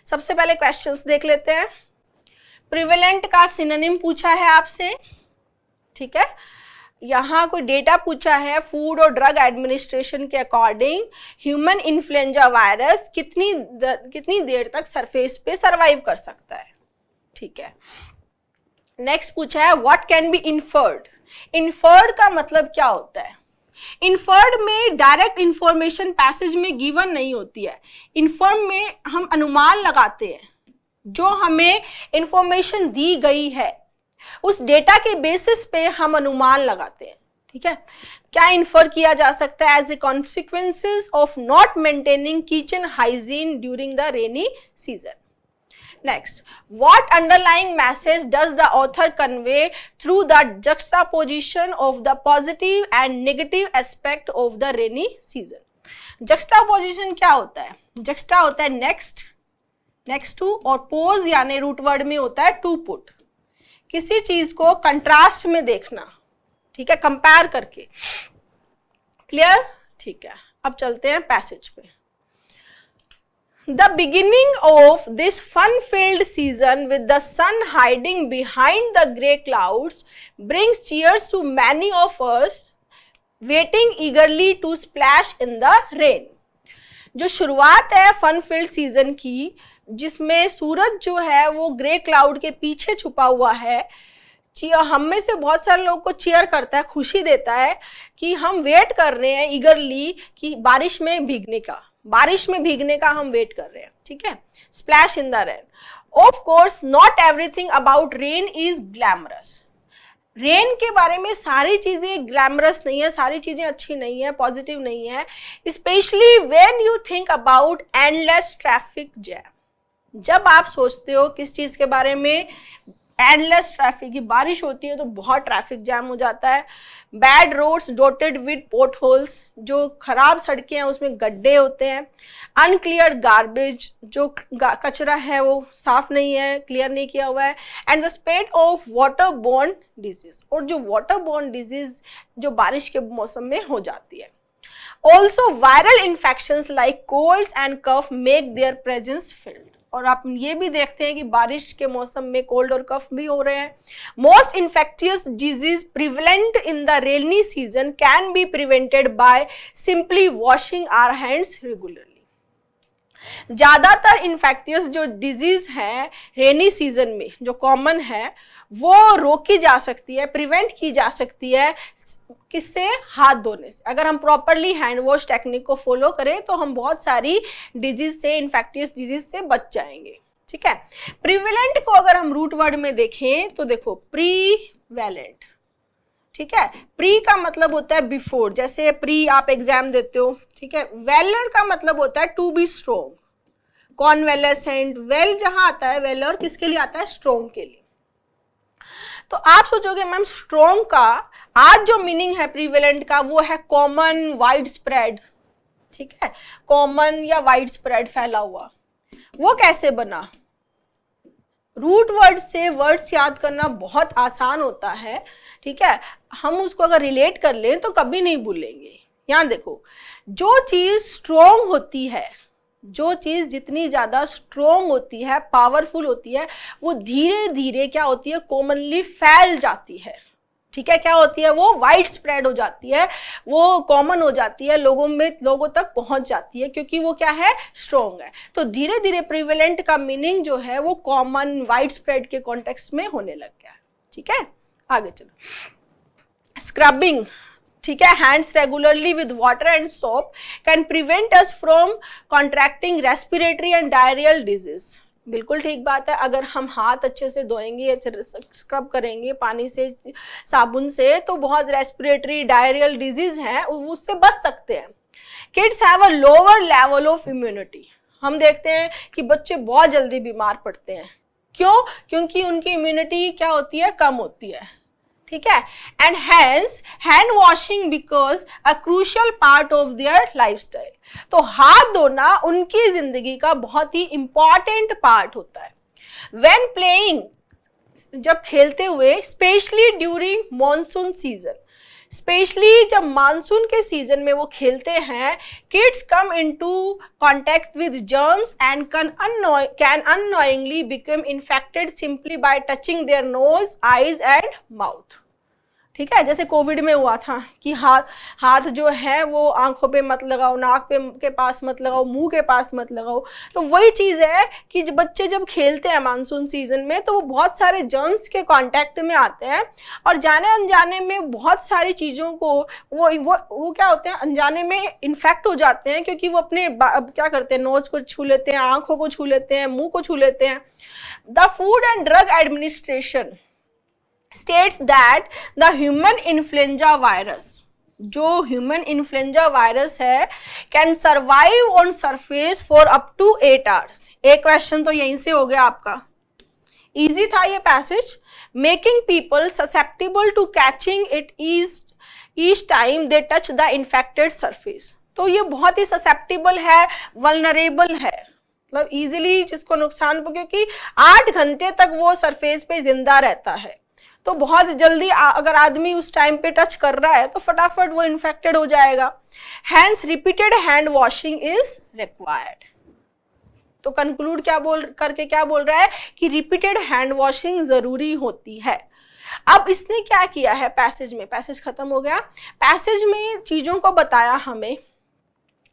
सबसे पहले क्वेश्चंस देख लेते हैं। प्रिवेलेंट का सिनोनिम पूछा है आपसे। ठीक है, यहां कोई डेटा पूछा है, फूड और ड्रग एडमिनिस्ट्रेशन के अकॉर्डिंग ह्यूमन इन्फ्लुएंजा वायरस कितनी देर तक सरफेस पे सरवाइव कर सकता है। ठीक है, नेक्स्ट पूछा है what can be inferred. Inferred का मतलब क्या होता है? इन्फर्ड में डायरेक्ट इंफॉर्मेशन पैसेज में गिवन नहीं होती है, इन्फर्म में हम अनुमान लगाते हैं, जो हमें इंफॉर्मेशन दी गई है उस डेटा के बेसिस पे हम अनुमान लगाते हैं, ठीक है। क्या इन्फर किया जा सकता है as a consequences of not maintaining kitchen hygiene during the rainy season. Next, what underlying message does the author convey through the juxtaposition of the positive and negative aspect of the rainy season? Juxtaposition क्या होता है? Juxta होता है next, next to, और pose यानी root word में होता है to put, किसी चीज को कंट्रास्ट में देखना, ठीक है, कंपेयर करके। क्लियर? ठीक है, अब चलते हैं पैसेज पे। The beginning of this fun-filled season with the sun hiding behind the grey clouds brings cheers to many of us waiting eagerly to splash in the rain। जो शुरुआत है fun-filled season की, जिसमें सूरज जो है वो ग्रे क्लाउड के पीछे छुपा हुआ है, हम में से बहुत सारे लोगों को चीयर करता है, खुशी देता है कि हम वेट कर रहे हैं ईगरली कि बारिश में भीगने का हम वेट कर रहे हैं, ठीक है। Splash in the rain. Of course not everything about rain is glamorous. Rain के बारे में सारी चीजें ग्लैमरस नहीं है, सारी चीजें अच्छी नहीं है, पॉजिटिव नहीं है, specially when you think about endless traffic jam. जब आप सोचते हो किस चीज के बारे में, एंडलेस ट्रैफिक की बारिश होती है तो बहुत ट्रैफिक जैम हो जाता है। Bad roads dotted with potholes, जो खराब सड़कें हैं उसमें गड्ढे होते हैं। अनक्लियर गार्बेज, जो कचरा है वो साफ नहीं है, क्लियर नहीं किया हुआ है। And the spread of water borne disease, और जो वाटर बोर्न डिजीज जो बारिश के मौसम में हो जाती है। Also viral infections like colds and cough make their presence felt. और आप ये भी देखते हैं कि बारिश के मौसम में कोल्ड और कफ भी हो रहे हैं। Most infectious disease prevalent in the rainy season can be prevented by simply washing our hands regularly. ज्यादातर इन्फेक्टियस जो डिजीज है रेनी सीजन में जो कॉमन है वो रोकी जा सकती है, प्रिवेंट की जा सकती है, किससे? हाथ धोने से। अगर हम प्रॉपरली हैंड वॉश टेक्निक को फॉलो करें तो हम बहुत सारी डिजीज से, इन्फेक्टियस डिजीज से बच जाएंगे, ठीक है। प्रिवेलेंट को अगर हम रूट वर्ड में देखें तो देखो प्रीवेलेंट, ठीक है। प्री का मतलब होता है बिफोर, जैसे प्री आप एग्जाम देते हो, ठीक है। वेलर का मतलब होता है to be strong, convalescent. Well जहां आता है वेलर किसके लिए आता है? स्ट्रोंग के लिए। तो आप सोचोगे मैम स्ट्रोंग का आज जो मीनिंग है प्रीवेलेंट का वो है कॉमन, वाइड स्प्रेड, ठीक है। कॉमन या वाइड स्प्रेड, फैला हुआ। वो कैसे बना? रूट वर्ड से वर्ड्स याद करना बहुत आसान होता है, ठीक है। हम उसको अगर रिलेट कर लें तो कभी नहीं भूलेंगे। यहां देखो, जो चीज स्ट्रोंग होती है, जो चीज जितनी ज्यादा स्ट्रोंग होती है, पावरफुल होती है, वो धीरे धीरे क्या होती है? कॉमनली फैल जाती है, ठीक है। क्या होती है? वो वाइड स्प्रेड हो जाती है, वो कॉमन हो जाती है, लोगों तक पहुंच जाती है, क्योंकि वो क्या है? स्ट्रोंग है। तो धीरे धीरे प्रिवेलेंट का मीनिंग जो है वो कॉमन, वाइड स्प्रेड के कॉन्टेक्स्ट में होने लग गया है, ठीक है। आगे चलो। स्क्रबिंग, ठीक है, hands regularly with water and soap can prevent us from contracting respiratory and diarrhoeal disease. बिल्कुल ठीक बात है। अगर हम हाथ अच्छे से धोएंगे, स्क्रब करेंगे पानी से, साबुन से, तो बहुत रेस्पिरेटरी, डायरियल डिजीज हैं उससे बच सकते हैं। Kids have a lower level of immunity. हम देखते हैं कि बच्चे बहुत जल्दी बीमार पड़ते हैं। क्यों? क्योंकि उनकी इम्यूनिटी क्या होती है? कम होती है, ठीक है। And hence hand washing because a crucial part of their lifestyle. तो हाथ धोना उनकी जिंदगी का बहुत ही इंपॉर्टेंट पार्ट होता है। व्हेन प्लेइंग, जब खेलते हुए, specially during monsoon season, specially जब मानसून के सीजन में वो खेलते हैं, kids come into contact with germs and can unknowingly become infected simply by touching their nose, eyes and mouth, ठीक है, जैसे कोविड में हुआ था कि हाथ जो है वो आंखों पे मत लगाओ, नाक पे के पास मत लगाओ, मुंह के पास मत लगाओ। तो वही चीज़ है कि बच्चे जब खेलते हैं मानसून सीजन में तो वो बहुत सारे जर्म्स के कांटेक्ट में आते हैं और जाने अनजाने में बहुत सारी चीज़ों को वो क्या होते हैं, अनजाने में इन्फेक्ट हो जाते हैं, क्योंकि वो अपने क्या करते हैं, नोज को छू लेते हैं, आंखों को छू लेते हैं, मुंह को छू लेते हैं। The food and drug administration states that the human influenza virus, जो ह्यूमन इन्फ्लुएंजा वायरस है, can survive on surface for up to 8 hours। एक क्वेश्चन तो यहीं से हो गया आपका, इजी था ये passage. Making people susceptible to catching it each time they touch the infected surface. तो ये बहुत ही ससेप्टेबल है, वल्नरेबल है, मतलब इजीली जिसको नुकसान, क्योंकि 8 घंटे तक वो सरफेस पे जिंदा रहता है, तो बहुत जल्दी अगर आदमी उस टाइम पे टच कर रहा है तो फटाफट वो इन्फेक्टेड हो जाएगा। Hence repeated hand washing is required. तो कंक्लूड क्या बोल रहा है कि रिपीटेड हैंड वॉशिंग जरूरी होती है। अब इसने क्या किया है पैसेज में, पैसेज खत्म हो गया, पैसेज में चीजों को बताया हमें,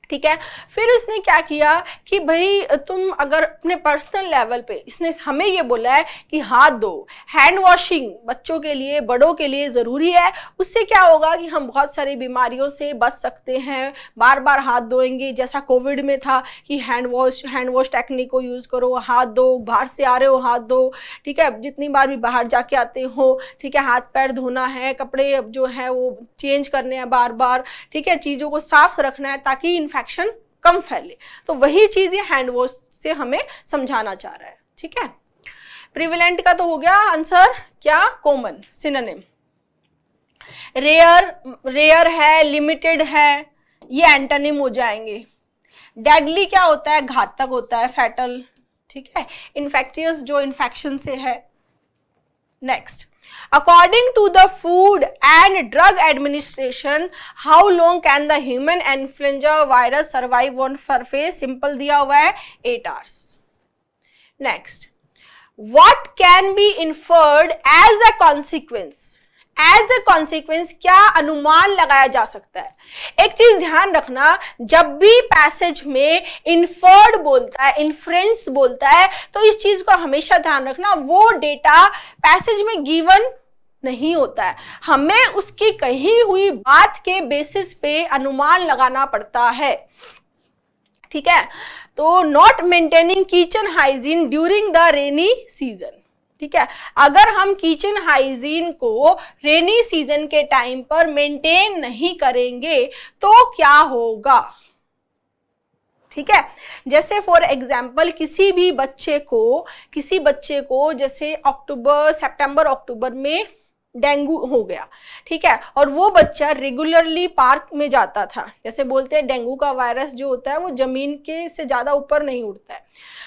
ठीक है। फिर इसने क्या किया कि भाई तुम अगर अपने पर्सनल लेवल पे, इसने हमें ये बोला है कि हाथ धो, हैंड वॉशिंग बच्चों के लिए बड़ों के लिए ज़रूरी है। उससे क्या होगा कि हम बहुत सारी बीमारियों से बच सकते हैं, बार बार हाथ धोएंगे, जैसा कोविड में था कि हैंड वॉश टेक्निक को यूज़ करो, हाथ धो, बाहर से आ रहे हो हाथ धो, ठीक है, जितनी बार भी बाहर जाके आते हो, ठीक है, हाथ पैर धोना है, कपड़े जो है वो चेंज करने हैं बार बार, ठीक है, चीज़ों को साफ रखना है ताकि इन्फेक्शन कम फैले। तो वही चीज ये हैंड वॉश से हमें समझाना चाह रहा है, ठीक है। प्रिवेलेंट का तो हो गया आंसर, क्या कॉमन, सिनोनिम। रेयर है, लिमिटेड है, ये एंटोनिम हो जाएंगे। डेडली क्या होता है, घातक होता है, फैटल, ठीक है। इन्फेक्टियस जो इन्फेक्शन से है। Next, according to the Food and Drug Administration, how long can the human influenza virus survive on surface? Simple दिया हुआ है 8 hours. Next, what can be inferred as a consequence? As a consequence क्या अनुमान लगाया जा सकता है। एक चीज ध्यान रखना, जब भी पैसेज में इन्फर्ड बोलता है, इन्फ्रेंस बोलता है, तो इस चीज को हमेशा ध्यान रखना, वो डेटा पैसेज में गिवन नहीं होता है, हमें उसकी कही हुई बात के बेसिस पे अनुमान लगाना पड़ता है, ठीक है। तो not maintaining kitchen hygiene during the rainy season, ठीक है। अगर हम किचन हाइजीन को रेनी सीजन के टाइम पर मेंटेन नहीं करेंगे तो क्या होगा, ठीक है। जैसे फॉर एग्जाम्पल किसी बच्चे को जैसे सितंबर अक्टूबर में डेंगू हो गया, ठीक है, और वो बच्चा रेगुलरली पार्क में जाता था। जैसे बोलते हैं डेंगू का वायरस जो होता है वो जमीन के से ज्यादा ऊपर नहीं उड़ता है,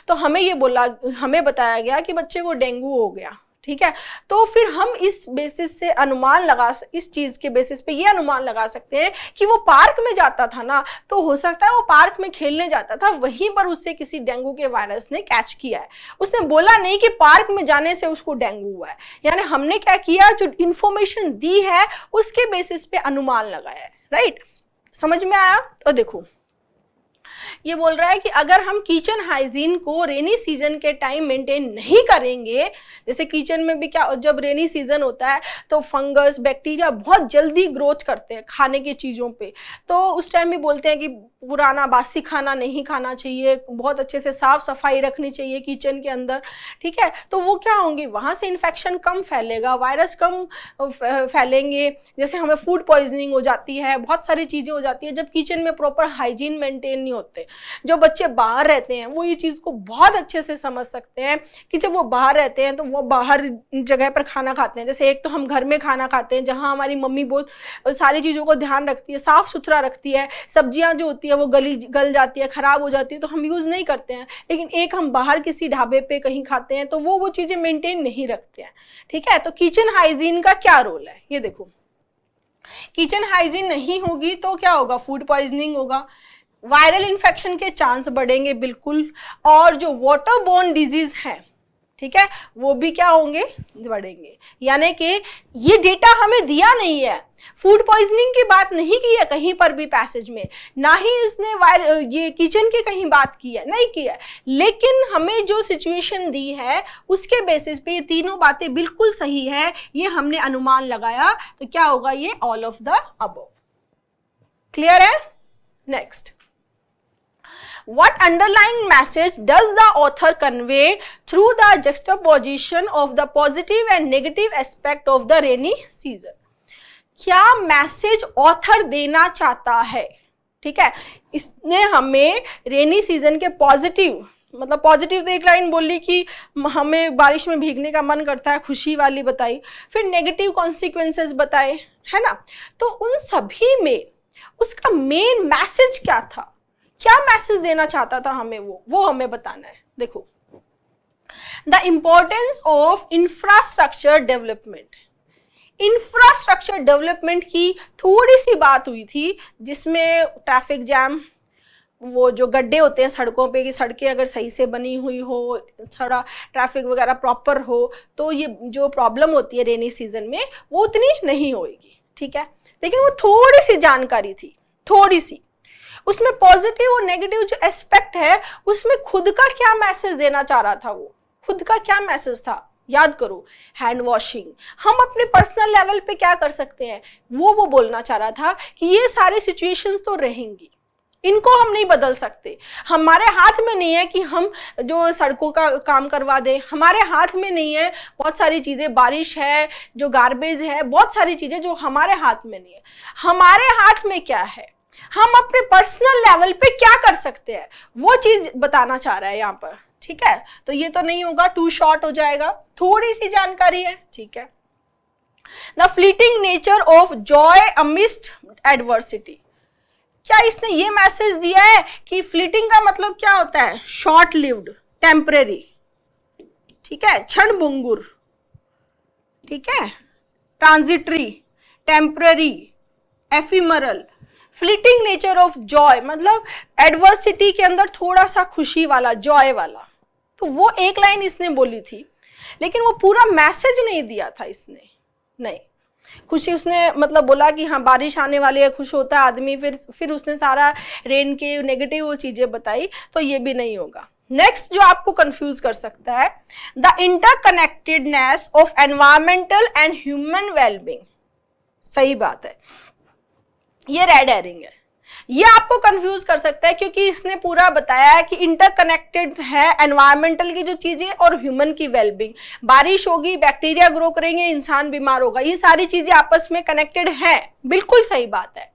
तो हमें बताया गया कि बच्चे को डेंगू हो गया, ठीक है। तो फिर हम इस बेसिस से इस चीज के बेसिस पे ये अनुमान लगा सकते हैं कि वो पार्क में जाता था ना, तो हो सकता है वो पार्क में खेलने जाता था, वहीं पर उससे किसी डेंगू के वायरस ने कैच किया है। उसने बोला नहीं कि पार्क में जाने से उसको डेंगू हुआ है, यानी हमने क्या किया, जो इंफॉर्मेशन दी है उसके बेसिस पे अनुमान लगाया है, राइट। समझ में आया। तो देखो ये बोल रहा है कि अगर हम किचन हाइजीन को रेनी सीजन के टाइम मेंटेन नहीं करेंगे, जैसे किचन में भी क्या, जब रेनी सीजन होता है तो फंगस बैक्टीरिया बहुत जल्दी ग्रोथ करते हैं खाने की चीज़ों पे, तो उस टाइम भी बोलते हैं कि पुराना बासी खाना नहीं खाना चाहिए, बहुत अच्छे से साफ सफाई रखनी चाहिए किचन के अंदर, ठीक है। तो वो क्या होंगे, वहाँ से इन्फेक्शन कम फैलेगा, वायरस कम फैलेंगे। जैसे हमें फूड पॉइजनिंग हो जाती है, बहुत सारी चीज़ें हो जाती है जब किचन में प्रॉपर हाइजीन मेंटेन नहीं होते। जो बच्चे बाहर रहते हैं वो ये चीज़ को बहुत अच्छे से समझ सकते हैं कि जब वो बाहर रहते हैं तो वो बाहर जगह पर खाना खाते हैं। जैसे एक तो हम घर में खाना खाते हैं जहाँ हमारी मम्मी बहुत सारी चीज़ों को ध्यान रखती है, साफ़ सुथरा रखती है, सब्जियाँ जो होती है वो गल जाती है, ख़राब हो जाती है, तो हम यूज़ नहीं करते हैं। लेकिन एक हम बाहर किसी ढाबे पे कहीं खाते हैं तो वो चीज़ें मेंटेन नहीं रखते हैं, ठीक है। तो किचन हाइजीन का क्या रोल है, ये देखो, किचन हाइजीन नहीं होगी तो क्या होगा, फूड पॉइजनिंग होगा, वायरल इन्फेक्शन के चांस बढ़ेंगे बिल्कुल, और जो वाटर बोर्न डिजीज है ठीक है, वो भी क्या होंगे, बढ़ेंगे। यानी कि ये डेटा हमें दिया नहीं है, फूड पॉइजनिंग की बात नहीं की है कहीं पर भी पैसेज में, ना ही इसने ये किचन की कहीं बात की है, नहीं की है, लेकिन हमें जो सिचुएशन दी है उसके बेसिस पे ये तीनों बातें बिल्कुल सही है, ये हमने अनुमान लगाया, तो क्या होगा, ये all of the above. Clear है? Next, what underlying message does the author convey through the juxtaposition of the positive and negative aspect of the rainy season? क्या मैसेज ऑथर देना चाहता है? ठीक है, इसने हमें रेनी सीजन के पॉजिटिव, मतलब पॉजिटिव तो एक लाइन बोली कि हमें बारिश में भीगने का मन करता है, खुशी वाली बताई, फिर नेगेटिव कॉन्सिक्वेंसेस बताए, है ना। तो उन सभी में उसका मेन मैसेज क्या था, क्या मैसेज देना चाहता था हमें, वो हमें बताना है। देखो, the importance of infrastructure development. Infrastructure development की थोड़ी सी बात हुई थी, जिसमें ट्रैफिक जैम, वो जो गड्ढे होते हैं सड़कों पे, कि सड़कें अगर सही से बनी हुई हो, थोड़ा ट्रैफिक वगैरह प्रॉपर हो, तो ये जो प्रॉब्लम होती है रेनी सीजन में वो उतनी नहीं होगी। ठीक है, लेकिन वो थोड़ी सी जानकारी थी, थोड़ी सी, उसमें पॉजिटिव और नेगेटिव जो एस्पेक्ट है उसमें खुद का क्या मैसेज देना चाह रहा था, वो खुद का क्या मैसेज था, याद करो, हैंड वॉशिंग। हम अपने पर्सनल लेवल पे क्या कर सकते हैं, वो बोलना चाह रहा था कि ये सारी सिचुएशंस तो रहेंगी, इनको हम नहीं बदल सकते, हमारे हाथ में नहीं है कि हम जो सड़कों का काम करवा दें, हमारे हाथ में नहीं है, बहुत सारी चीज़ें, बारिश है, जो गार्बेज है, बहुत सारी चीज़ें जो हमारे हाथ में नहीं है। हमारे हाथ में क्या है, हम अपने पर्सनल लेवल पे क्या कर सकते हैं, वो चीज बताना चाह रहा है यहाँ पर। ठीक है, तो ये तो नहीं होगा, टू शॉर्ट हो जाएगा, थोड़ी सी जानकारी है। ठीक है, the fleeting nature of Joy amidst adversity. क्या इसने ये मैसेज दिया है कि फ्लीटिंग का मतलब क्या होता है, शॉर्ट लिव्ड, टेम्परेरी, ठीक है, क्षणभंगुर, ठीक है, transitory, temporary, ephemeral. Fleeting nature of Joy मतलब एडवर्सिटी के अंदर थोड़ा सा खुशी वाला, जॉय वाला। तो वो एक लाइन इसने बोली थी, लेकिन वो पूरा मैसेज नहीं दिया था इसने, नहीं। खुशी उसने मतलब बोला कि हाँ बारिश आने वाली है, खुश होता है आदमी, फिर उसने सारा रेन के नेगेटिव चीजें बताई, तो ये भी नहीं होगा। नेक्स्ट जो आपको कंफ्यूज कर सकता है, the interconnectedness of environmental and human wellbeing. सही बात है, ये रेड हेरिंग है, ये आपको कंफ्यूज कर सकता है, क्योंकि इसने पूरा बताया है कि इंटरकनेक्टेड है एनवायरमेंटल की जो चीजें और ह्यूमन की वेलबींग। बारिश होगी, बैक्टीरिया ग्रो करेंगे, इंसान बीमार होगा, ये सारी चीजें आपस में कनेक्टेड हैं, बिल्कुल सही बात है।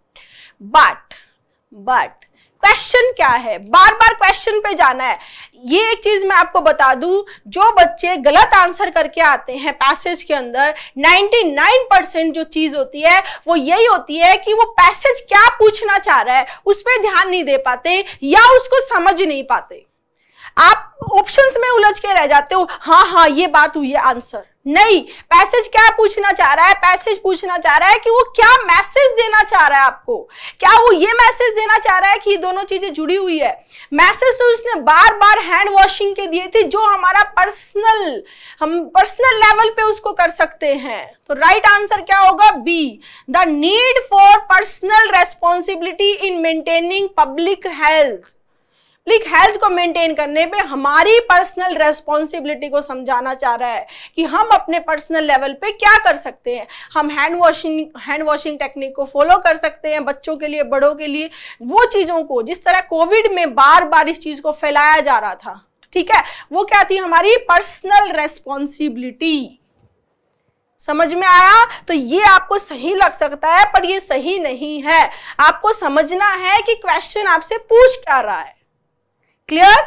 बट क्वेश्चन क्या है, बार बार क्वेश्चन पे जाना है। ये एक चीज मैं आपको बता दूं, जो बच्चे गलत आंसर करके आते हैं पैसेज के अंदर, 99% जो चीज होती है वो यही होती है कि वो पैसेज क्या पूछना चाह रहा है उस पर ध्यान नहीं दे पाते या उसको समझ नहीं पाते। आप ऑप्शंस में उलझ के रह जाते हो, हाँ ये बात हुई है, आंसर नहीं। पैसेज क्या पूछना चाह रहा है, पैसेज पूछना चाह रहा है कि वो क्या मैसेज देना चाह रहा है आपको। क्या वो ये मैसेज देना चाह रहा है कि ये दोनों चीजें जुड़ी हुई है। मैसेज तो उसने बार बार हैंड वॉशिंग के दिए थे, जो हमारा हम पर्सनल लेवल पे उसको कर सकते हैं। तो राइट आंसर क्या होगा, B, the need for personal responsibility in maintaining public health. Public health को मेंटेन करने पे हमारी पर्सनल रेस्पॉन्सिबिलिटी को समझाना चाह रहा है कि हम अपने पर्सनल लेवल पे क्या कर सकते हैं। हम हैंड वॉशिंग टेक्निक को फॉलो कर सकते हैं, बच्चों के लिए, बड़ों के लिए, वो चीजों को जिस तरह कोविड में बार बार इस चीज को फैलाया जा रहा था, ठीक है, वो क्या थी, हमारी पर्सनल रेस्पॉन्सिबिलिटी। समझ में आया? तो ये आपको सही लग सकता है, पर ये सही नहीं है। आपको समझना है कि क्वेश्चन आपसे पूछ क्या रहा है। क्लियर?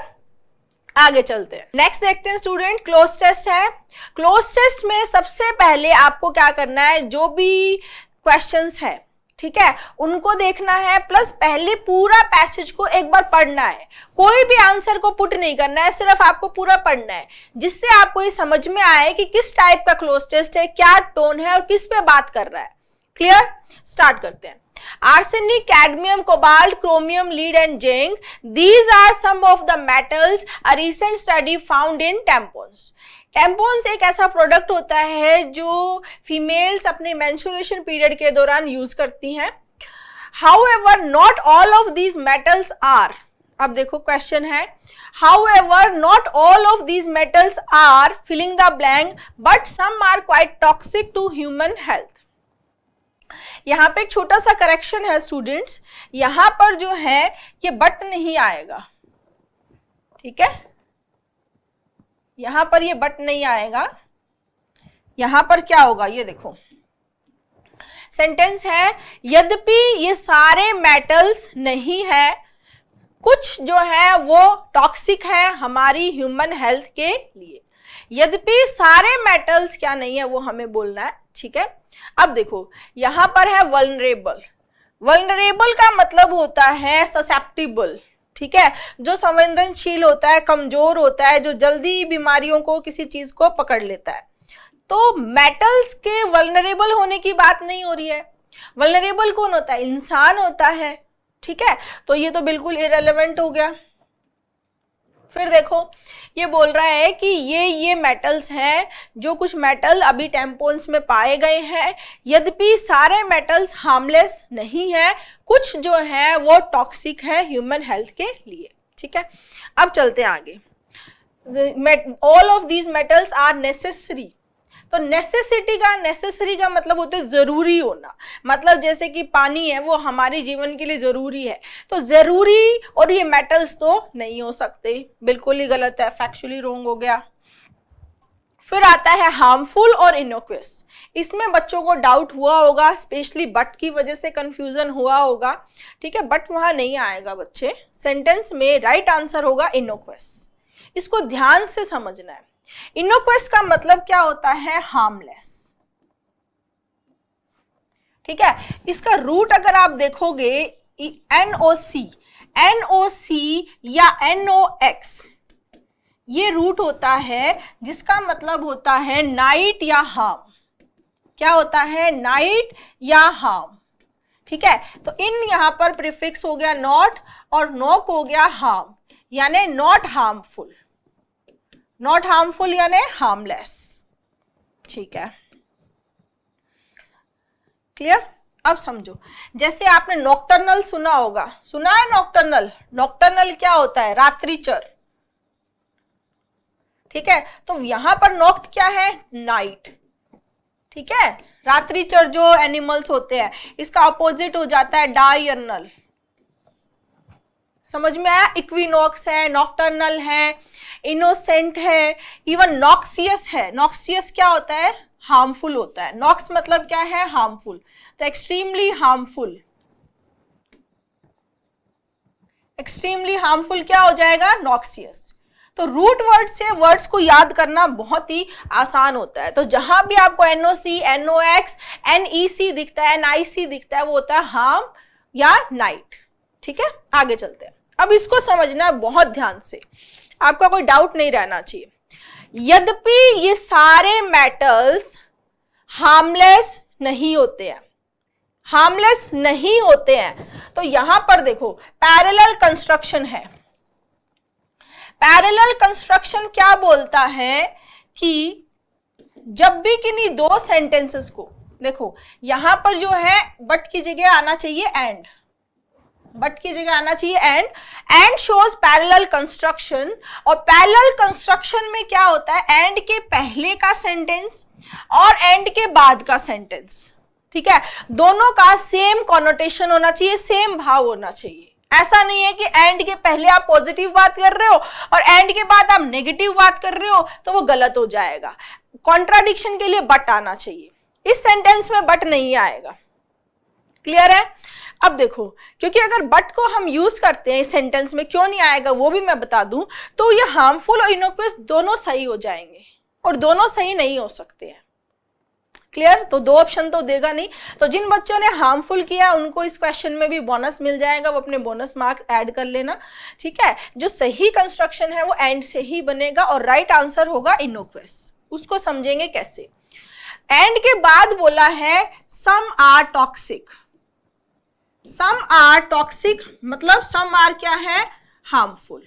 आगे चलते हैं, नेक्स्ट देखते हैं स्टूडेंट, क्लोज टेस्ट है। क्लोज टेस्ट में सबसे पहले आपको क्या करना है, जो भी क्वेश्चंस है, ठीक है, उनको देखना है, प्लस पहले पूरा पैसेज को एक बार पढ़ना है। कोई भी आंसर को पुट नहीं करना है, सिर्फ आपको पूरा पढ़ना है, जिससे आपको ये समझ में आए कि किस टाइप का क्लोज टेस्ट है, क्या टोन है और किस पे बात कर रहा है। क्लियर? स्टार्ट करते हैं। Arsenic, cadmium, cobalt, chromium, lead and zinc. These are some of the metals a recent study found in tampons. Tampons एक ऐसा प्रोडक्ट होता है जो फीमेल्स अपने मेंस्ट्रुएशन पीरियड के दौरान यूज करती हैं। However not all of these metals are, अब देखो क्वेश्चन है, however not all of these metals are filling the blank but some are quite toxic to human health. यहां पे एक छोटा सा करेक्शन है स्टूडेंट्स, यहां पर जो है ये बट नहीं आएगा, ठीक है, यहां पर ये बट नहीं आएगा, यहां पर क्या होगा ये देखो, सेंटेंस है यद्यपि ये सारे मेटल्स नहीं है, कुछ जो है वो टॉक्सिक है हमारी ह्यूमन हेल्थ के लिए। यद्यपि सारे मेटल्स क्या नहीं है वो हमें बोलना है, ठीक है। अब देखो यहां पर है वल्नरेबल, वल्नरेबल का मतलब होता है ससेप्टिबल, ठीक है, जो संवेदनशील होता है, कमजोर होता है, जो जल्दी बीमारियों को किसी चीज को पकड़ लेता है। तो मेटल्स के वल्नरेबल होने की बात नहीं हो रही है। वल्नरेबल कौन होता है? इंसान होता है, ठीक है, तो ये तो बिल्कुल इरेलेवेंट हो गया। फिर देखो ये बोल रहा है कि ये मेटल्स हैं, जो कुछ मेटल अभी टेम्पोन्स में पाए गए हैं, यद्यपि सारे मेटल्स हार्मलेस नहीं है, कुछ जो है वो टॉक्सिक है ह्यूमन हेल्थ के लिए, ठीक है। अब चलते हैं आगे। All of these metals are necessary, तो नेसेसरी का मतलब होता है जरूरी होना, मतलब जैसे कि पानी है वो हमारे जीवन के लिए जरूरी है, तो जरूरी और ये मेटल्स तो नहीं हो सकते, बिल्कुल ही गलत है, फैक्चुअली रॉन्ग हो गया। फिर आता है हार्मफुल और इनोक्वियस, इसमें बच्चों को डाउट हुआ होगा, स्पेशली बट की वजह से कंफ्यूजन हुआ होगा, ठीक है, बट वहां नहीं आएगा बच्चे, सेंटेंस में राइट आंसर होगा इनोक्वियस। इसको ध्यान से समझना है। इनोक्वियस का मतलब क्या होता है? हार्मलेस, ठीक है। इसका रूट अगर आप देखोगे NOC या NOX, ये रूट होता है जिसका मतलब होता है नाइट या हार्म। क्या होता है? नाइट या हार्म, ठीक है। तो इन यहां पर प्रीफिक्स हो गया नॉट और नॉक हो गया हार्म, यानी नॉट हार्मफुल, नॉट हार्मफुल यानी हार्मलेस, ठीक है, क्लियर। अब समझो, जैसे आपने नॉक्टर्नल सुना होगा, सुना है नॉक्टर्नल? नॉक्टर्नल क्या होता है? रात्रिचर, ठीक है। तो यहां पर नॉक्ट क्या है? नाइट, ठीक है। रात्रिचर जो एनिमल्स होते हैं, इसका अपोजिट हो जाता है डायर्नल, समझ में आया? इक्विनॉक्स है, नॉक्टर्नल है, इनोसेंट है, इवन नॉक्सियस है। नॉक्सियस क्या होता है? हार्मफुल होता है। नॉक्स मतलब क्या है? हार्मफुल, तो एक्सट्रीमली हार्मफुल, एक्सट्रीमली हार्मफुल क्या हो जाएगा? नॉक्सियस। तो रूट वर्ड से वर्ड्स को याद करना बहुत ही आसान होता है, तो जहां भी आपको NOC, NOX, NEC दिखता है, NIC दिखता है, वो होता है हार्म या नाइट, ठीक है। आगे चलते हैं। अब इसको समझना बहुत ध्यान से, आपका कोई डाउट नहीं रहना चाहिए। यद्यपि ये सारे मेटल्स हार्मलेस नहीं होते हैं, हार्मलेस नहीं होते हैं, तो यहां पर देखो पैरेलल कंस्ट्रक्शन है। पैरेलल कंस्ट्रक्शन क्या बोलता है कि जब भी किन्हीं दो सेंटेंसेस को, देखो यहां पर जो है बट की जगह आना चाहिए एंड, बट की जगह आना चाहिए and, and shows parallel construction, और पैरेलल कंस्ट्रक्शन में क्या होता है? एंड के पहले का सेंटेंस और एंड के बाद का सेंटेंस, ठीक है, दोनों का सेम कॉनोटेशन होना चाहिए, सेम भाव होना चाहिए। ऐसा नहीं है कि एंड के पहले आप पॉजिटिव बात कर रहे हो और एंड के बाद आप नेगेटिव बात कर रहे हो, तो वो गलत हो जाएगा। कॉन्ट्राडिक्शन के लिए बट आना चाहिए, इस सेंटेंस में बट नहीं आएगा, क्लियर है। अब देखो, क्योंकि अगर बट को हम यूज करते हैं इस सेंटेंस में, क्यों नहीं आएगा वो भी मैं बता दूं, तो ये हार्मफुल और इनोक्वियस दोनों सही हो जाएंगे, और दोनों सही नहीं हो सकते हैं, क्लियर। तो दो ऑप्शन तो देगा नहीं। तो जिन बच्चों ने हार्मफुल किया उनको इस क्वेश्चन में भी बोनस मिल जाएगा, वो अपने बोनस मार्क्स ऐड कर लेना, ठीक है। जो सही कंस्ट्रक्शन है वो एंड से ही बनेगा और राइट आंसर होगा इनोक्वियस। उसको समझेंगे कैसे। एंड के बाद बोला है some are toxic, some are toxic मतलब सम आर क्या है? हार्मफुल।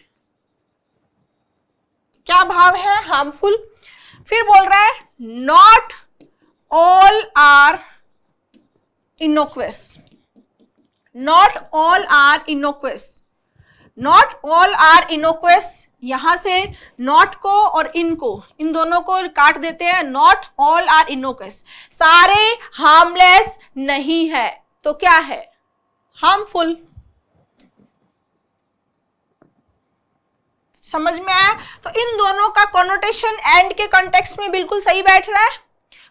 क्या भाव है? हार्मफुल। फिर बोल रहा है not all are innocuous, not all are innocuous, not all are innocuous, यहां से नॉट को और इनको, इन दोनों को काट देते हैं, नॉट ऑल आर इनोक्वस, सारे हार्मलेस नहीं है, तो क्या है, हार्मफुल। समझ में आया? तो इन दोनों का कॉनोटेशन एंड के कॉन्टेक्स्ट में बिल्कुल सही बैठ रहा है,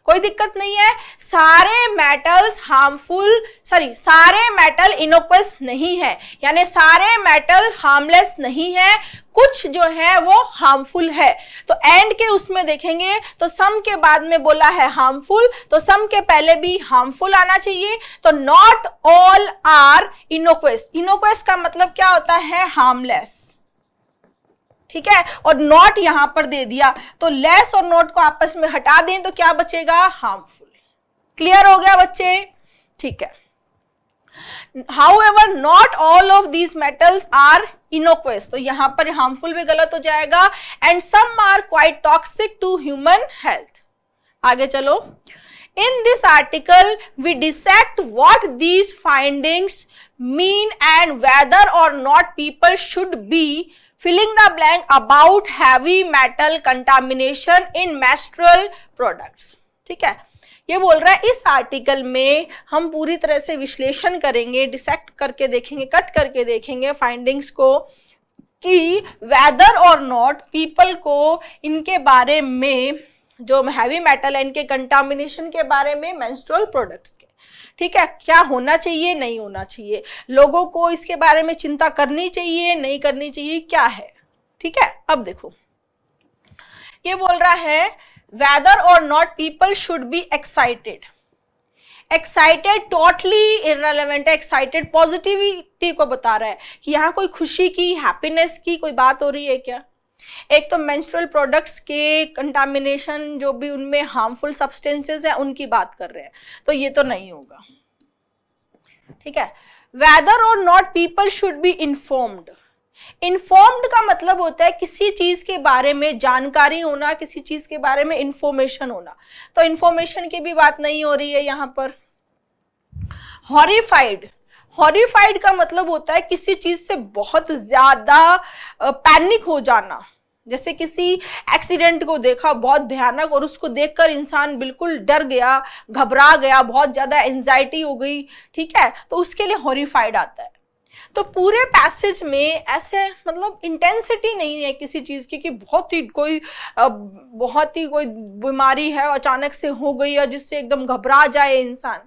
कोई दिक्कत नहीं है। सारे मेटल्स हार्मफुल, सारे मेटल इनोक्वस नहीं है, यानी सारे मेटल हार्मलेस नहीं है, कुछ जो है वो हार्मफुल है। तो एंड के उसमें देखेंगे तो सम के बाद में बोला है हार्मफुल, तो सम के पहले भी हार्मफुल आना चाहिए। तो नॉट ऑल आर इनोक्वस, इनोक्वस का मतलब क्या होता है, हार्मलेस, ठीक है, और नॉट यहां पर दे दिया, तो लेस और नॉट को आपस में हटा दें तो क्या बचेगा, हार्मफुल। क्लियर हो गया बच्चे? ठीक है। However, not all of these metals are innocuous, तो यहां पर हार्मफुल भी गलत हो जाएगा, and some are quite toxic to human health। आगे चलो। In this article, we dissect what these findings mean and whether or not people should be filling the blank about heavy metal contamination in menstrual products। ठीक है, ये बोल रहा है इस article में हम पूरी तरह से विश्लेषण करेंगे, डिसेक्ट करके देखेंगे, कट करके देखेंगे फाइंडिंग्स को, कि वेदर और नॉट पीपल को इनके बारे में, जो हैवी मेटल है इनके कंटामिनेशन के बारे में मेंस्ट्रुअल प्रोडक्ट्स के, ठीक है, क्या होना चाहिए, नहीं होना चाहिए, लोगों को इसके बारे में चिंता करनी चाहिए, नहीं करनी चाहिए, क्या है। ठीक है, अब देखो ये बोल रहा है वेदर और not people should be excited. Excited totally irrelevant है, एक्साइटेड पॉजिटिविटी को बता रहा है कि यहाँ कोई खुशी की, हैप्पीनेस की कोई बात हो रही है क्या। एक तो मेंस्ट्रुअल प्रोडक्ट्स के कंटामिनेशन, जो भी उनमें हार्मफुल सब्सटेंसेस है उनकी बात कर रहे हैं, तो ये तो नहीं होगा। ठीक है, वेदर और not people should be informed. Informed का मतलब होता है किसी चीज के बारे में जानकारी होना, किसी चीज के बारे में इंफॉर्मेशन होना, तो इंफॉर्मेशन की भी बात नहीं हो रही है यहाँ पर। हॉरिफाइड, हॉरिफाइड का मतलब होता है किसी चीज से बहुत ज्यादा पैनिक हो जाना, जैसे किसी एक्सीडेंट को देखा बहुत भयानक और उसको देखकर इंसान बिल्कुल डर गया, घबरा गया, बहुत ज्यादा एंजाइटी हो गई, ठीक है, तो उसके लिए हॉरिफाइड आता है। तो पूरे पैसेज में ऐसे मतलब इंटेंसिटी नहीं है किसी चीज की कि बहुत ही कोई बीमारी है अचानक से हो गई है जिससे एकदम घबरा जाए इंसान,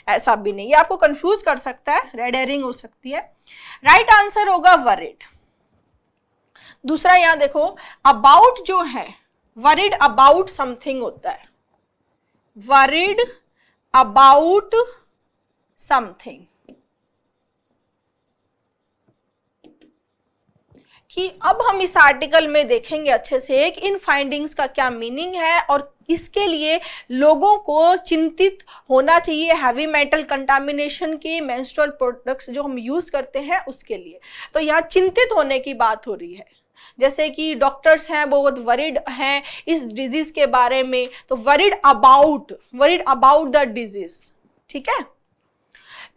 ऐसा भी नहीं। ये आपको कंफ्यूज कर सकता है, रेड हेरिंग हो सकती है। राइट आंसर होगा वरिड। दूसरा यहां देखो, अबाउट जो है, वरिड अबाउट समथिंग होता है, वरिड अबाउट समथिंग, कि अब हम इस आर्टिकल में देखेंगे अच्छे से कि इन फाइंडिंग्स का क्या मीनिंग है और इसके लिए लोगों को चिंतित होना चाहिए हैवी मेटल कंटामिनेशन के मेंस्ट्रुअल प्रोडक्ट्स जो हम यूज करते हैं उसके लिए। तो यहाँ चिंतित होने की बात हो रही है, जैसे कि डॉक्टर्स हैं वो बहुत वरिड हैं इस डिजीज के बारे में, तो वरिड अबाउट द डिजीज। ठीक है,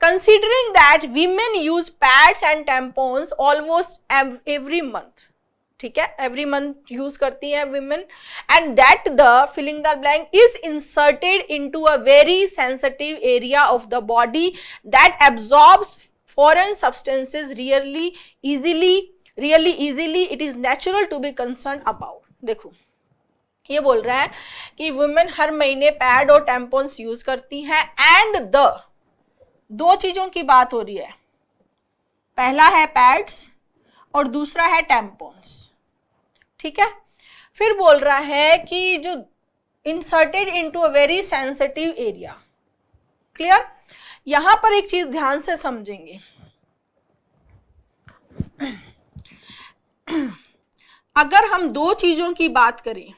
considering that women use pads and tampons almost every month, ठीक है, every month use करती हैं women, and that the filling the blank is inserted into a very sensitive area of the body that absorbs foreign substances really easily, it is natural to be concerned about। देखो ये बोल रहा है कि women हर महीने pad और tampons use करती हैं, and the, दो चीजों की बात हो रही है, पहला है पैड्स और दूसरा है टैम्पॉन्स। ठीक है, फिर बोल रहा है कि जो inserted into a very sensitive area. Clear? यहां पर एक चीज ध्यान से समझेंगे, अगर हम दो चीजों की बात करें,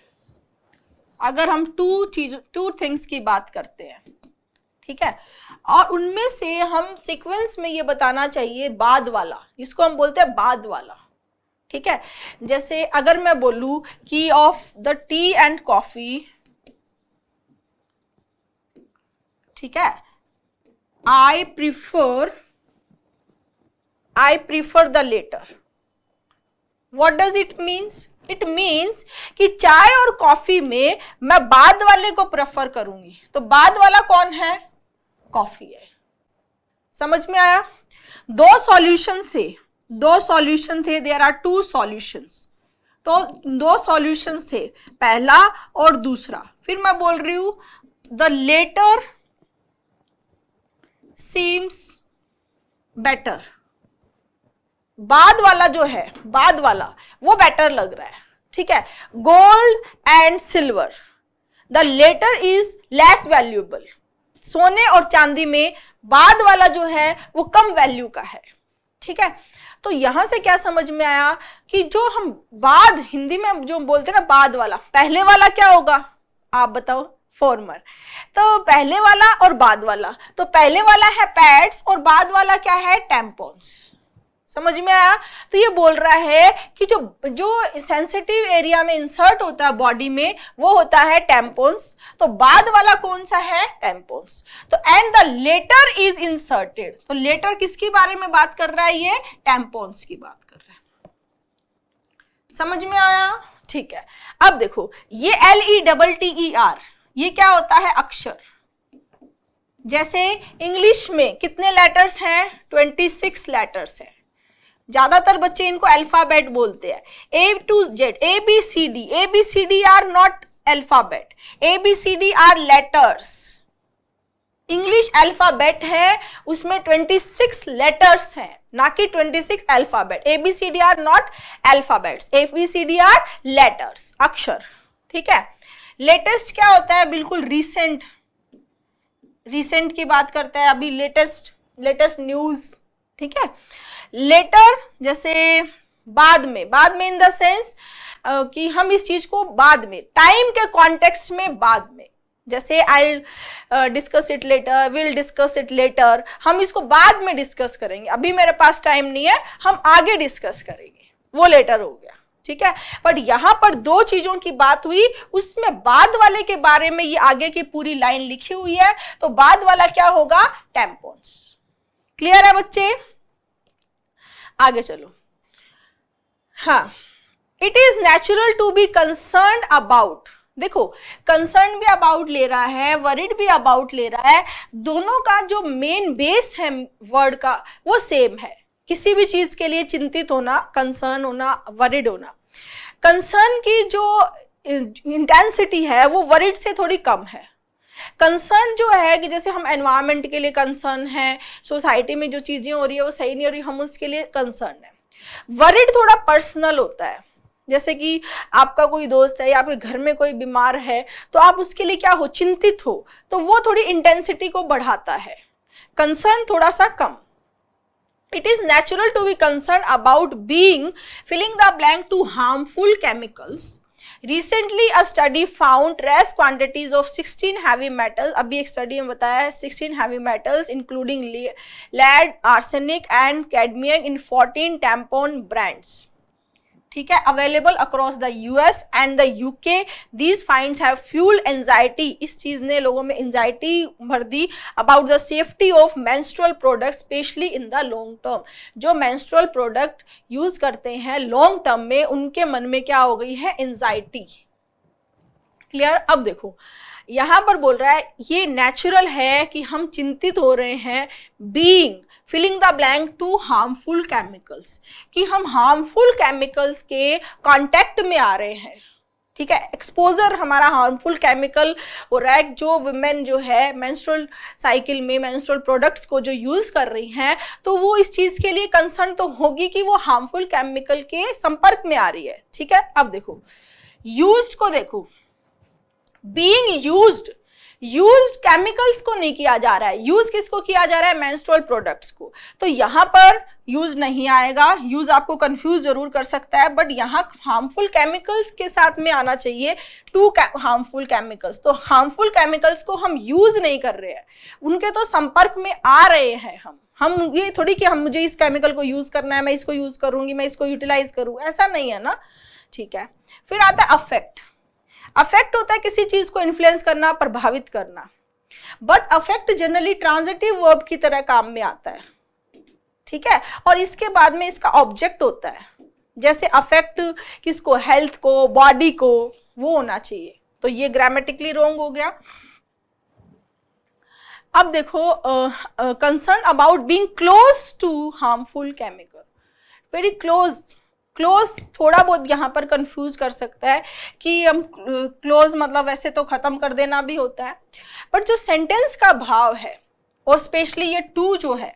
अगर हम टू थिंग्स की बात करते हैं, ठीक है, और उनमें से हम सीक्वेंस में ये बताना चाहिए बाद वाला, जिसको हम बोलते हैं बाद वाला, ठीक है, जैसे अगर मैं बोलूं कि of the tea and coffee, ठीक है, I prefer the latter. What does it means? It means कि चाय और कॉफी में मैं बाद वाले को प्रेफर करूंगी. तो बाद वाला कौन है? कॉफी है. समझ में आया? दो सॉल्यूशन थे, देयर आर टू सॉल्यूशंस. तो दो सॉल्यूशंस थे, पहला और दूसरा. फिर मैं बोल रही हूं द लेटर सीम्स बेटर. बाद वाला जो है, बाद वाला वो बेटर लग रहा है. ठीक है, gold and silver, the latter is less valuable. सोने और चांदी में बाद वाला जो है वो कम वैल्यू का है. ठीक है, तो यहां से क्या समझ में आया कि जो हम बाद, हिंदी में जो बोलते हैं ना बाद वाला, पहले वाला क्या होगा आप बताओ? फॉर्मर. तो पहले वाला और बाद वाला, तो पहले वाला है पैड्स और बाद वाला क्या है? टैम्पॉन्स. समझ में आया? तो ये बोल रहा है कि जो सेंसिटिव एरिया में इंसर्ट होता है बॉडी में वो होता है टैम्पॉन्स. तो बाद वाला कौन सा है? टैम्पॉन्स. तो and the latter is inserted. तो लेटर किसके बारे में बात कर रहा है? ये टैम्पॉन्स की बात कर रहा है. समझ में आया? ठीक है, अब देखो ये LETTER, ये क्या होता है? अक्षर. जैसे इंग्लिश में कितने लेटर्स हैं? 26 लेटर्स हैं. ज्यादातर बच्चे इनको अल्फाबेट बोलते हैं. A to Z, ABCD. ABCD are not alphabet, ABCD are letters. English alphabet है, उसमें 26 लेटर्स हैं, ना कि 26 alphabet. ABCD are not alphabets, ABCD are letters, अक्षर. ठीक है, लेटेस्ट क्या होता है? बिल्कुल रिसेंट की बात करता है, अभी लेटेस्ट न्यूज. ठीक है, लेटर जैसे बाद में इन द सेंस कि हम इस चीज को बाद में, टाइम के कॉन्टेक्स्ट में बाद में, जैसे I discuss it later, will discuss it later, हम इसको बाद में डिस्कस करेंगे, अभी मेरे पास टाइम नहीं है, हम आगे डिस्कस करेंगे, वो लेटर हो गया. ठीक है, बट यहां पर दो चीजों की बात हुई, उसमें बाद वाले के बारे में ये आगे की पूरी लाइन लिखी हुई है. तो बाद वाला क्या होगा? टैम्पॉन्स. क्लियर है बच्चे? आगे चलो. हाँ, it is natural to be concern about. देखो, कंसर्न भी अबाउट ले रहा है, वरिड भी अबाउट ले रहा है. दोनों का जो मेन बेस है वर्ड का वो सेम है. किसी भी चीज के लिए चिंतित होना, कंसर्न होना, वरिड होना. कंसर्न की जो इंटेंसिटी है वो वरिड से थोड़ी कम है. कंसर्न जो है कि जैसे हम एनवायरनमेंट के लिए कंसर्न है, सोसाइटी में जो चीजें हो रही है वो सही नहीं हो रही, हम उसके लिए कंसर्न है. वरिड थोड़ा पर्सनल होता है. जैसे कि आपका कोई दोस्त है या आपके घर में कोई बीमार है तो आप उसके लिए क्या हो? चिंतित हो. तो वो थोड़ी इंटेंसिटी को बढ़ाता है. कंसर्न थोड़ा सा कम. It is natural to be concerned about being filling the blank to harmful chemicals. Recently a study found trace quantities of 16 heavy metals. अभी एक स्टडी में बताया है 16 heavy metals including lead, arsenic and cadmium in 14 tampon brands. ठीक है, available across the US and the UK. These finds have fuelled anxiety. इस चीज ने लोगों में एंजाइटी भर दी about the safety of menstrual product, specially in the long term. जो मेंस्ट्रुअल प्रोडक्ट यूज करते हैं लॉन्ग टर्म में, उनके मन में क्या हो गई है? एंजाइटी. क्लियर? अब देखो यहां पर बोल रहा है ये नेचुरल है कि हम चिंतित हो रहे हैं. Being filling the blank to harmful chemicals, कि हम हार्मफुल केमिकल्स के कांटेक्ट में आ रहे हैं. ठीक है, एक्सपोजर हमारा हार्मफुल केमिकल हो रहा है. जो वुमेन जो है मेंस्ट्रुअल साइकिल में मेंस्ट्रुअल प्रोडक्ट्स को जो यूज कर रही हैं तो वो इस चीज के लिए कंसर्न तो होगी कि वो हार्मफुल केमिकल के संपर्क में आ रही है. ठीक है, अब देखो यूज्ड को देखो. बीइंग यूज्ड, यूज केमिकल्स को नहीं किया जा रहा है, यूज किसको किया जा रहा है, मेंस्ट्रुअल प्रोडक्ट्स को। तो यहाँ पर यूज नहीं आएगा, यूज आपको कंफ्यूज जरूर कर सकता है, बट यहाँ हार्मफुल केमिकल्स के साथ में आना चाहिए, टू हार्मफुल केमिकल्स। तो हार्मफुल केमिकल्स को हम यूज नहीं कर रहे हैं, उनके तो संपर्क में आ रहे हैं हम ये थोड़ी कि हम मुझे इस केमिकल को यूज करना है, मैं इसको यूज करूंगी, मैं इसको यूटिलाइज करूँ, ऐसा नहीं है ना, ठीक है। फिर आता है अफेक्ट। अफेक्ट होता है किसी चीज को इन्फ्लुएंस करना, प्रभावित करना, but affect generally transitive verb की तरह काम में आता है, ठीक है। और इसके बाद में इसका ऑब्जेक्ट होता है, जैसे अफेक्ट किसको, हेल्थ को, बॉडी को, वो होना चाहिए। तो ये ग्रामेटिकली रॉन्ग हो गया। अब देखो concern about being close to harmful chemical, very close थोड़ा बहुत यहाँ पर कंफ्यूज कर सकता है कि हम क्लोज मतलब वैसे तो खत्म कर देना भी होता है, बट जो सेंटेंस का भाव है, और स्पेशली ये टू जो है,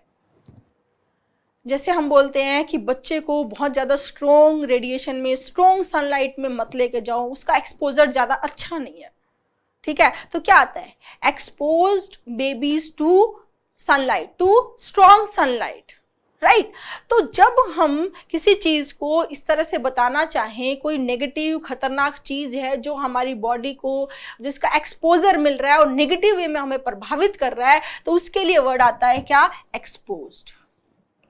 जैसे हम बोलते हैं कि बच्चे को बहुत ज़्यादा स्ट्रॉन्ग रेडिएशन में, स्ट्रॉन्ग सनलाइट में मत लेके जाओ, उसका एक्सपोजर ज़्यादा अच्छा नहीं है, ठीक है। तो क्या आता है, exposed babies to sunlight, too strong sunlight, right. तो जब हम किसी चीज को इस तरह से बताना चाहें, कोई नेगेटिव खतरनाक चीज है जो हमारी बॉडी को, जिसका एक्सपोजर मिल रहा है और नेगेटिव वे में हमें प्रभावित कर रहा है, तो उसके लिए वर्ड आता है क्या, एक्सपोज्ड।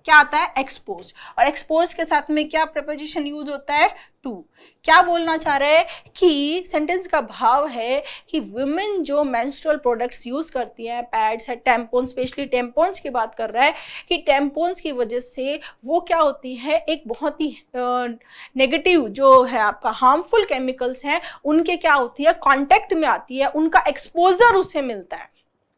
क्या आता है, एक्सपोज। और एक्सपोज के साथ में क्या प्रपोजिशन यूज होता है, टू। क्या बोलना चाह रहे हैं कि सेंटेंस का भाव है कि वुमेन जो मेंस्ट्रुअल प्रोडक्ट्स यूज करती हैं, पैड्स है, टेम्पोन, स्पेशली टेम्पोन्स की बात कर रहा है कि टेम्पोन्स की वजह से वो क्या होती है, एक बहुत ही नेगेटिव जो है आपका हार्मफुल केमिकल्स हैं, उनके क्या होती है, कांटेक्ट में आती है, उनका एक्सपोजर उसे मिलता है,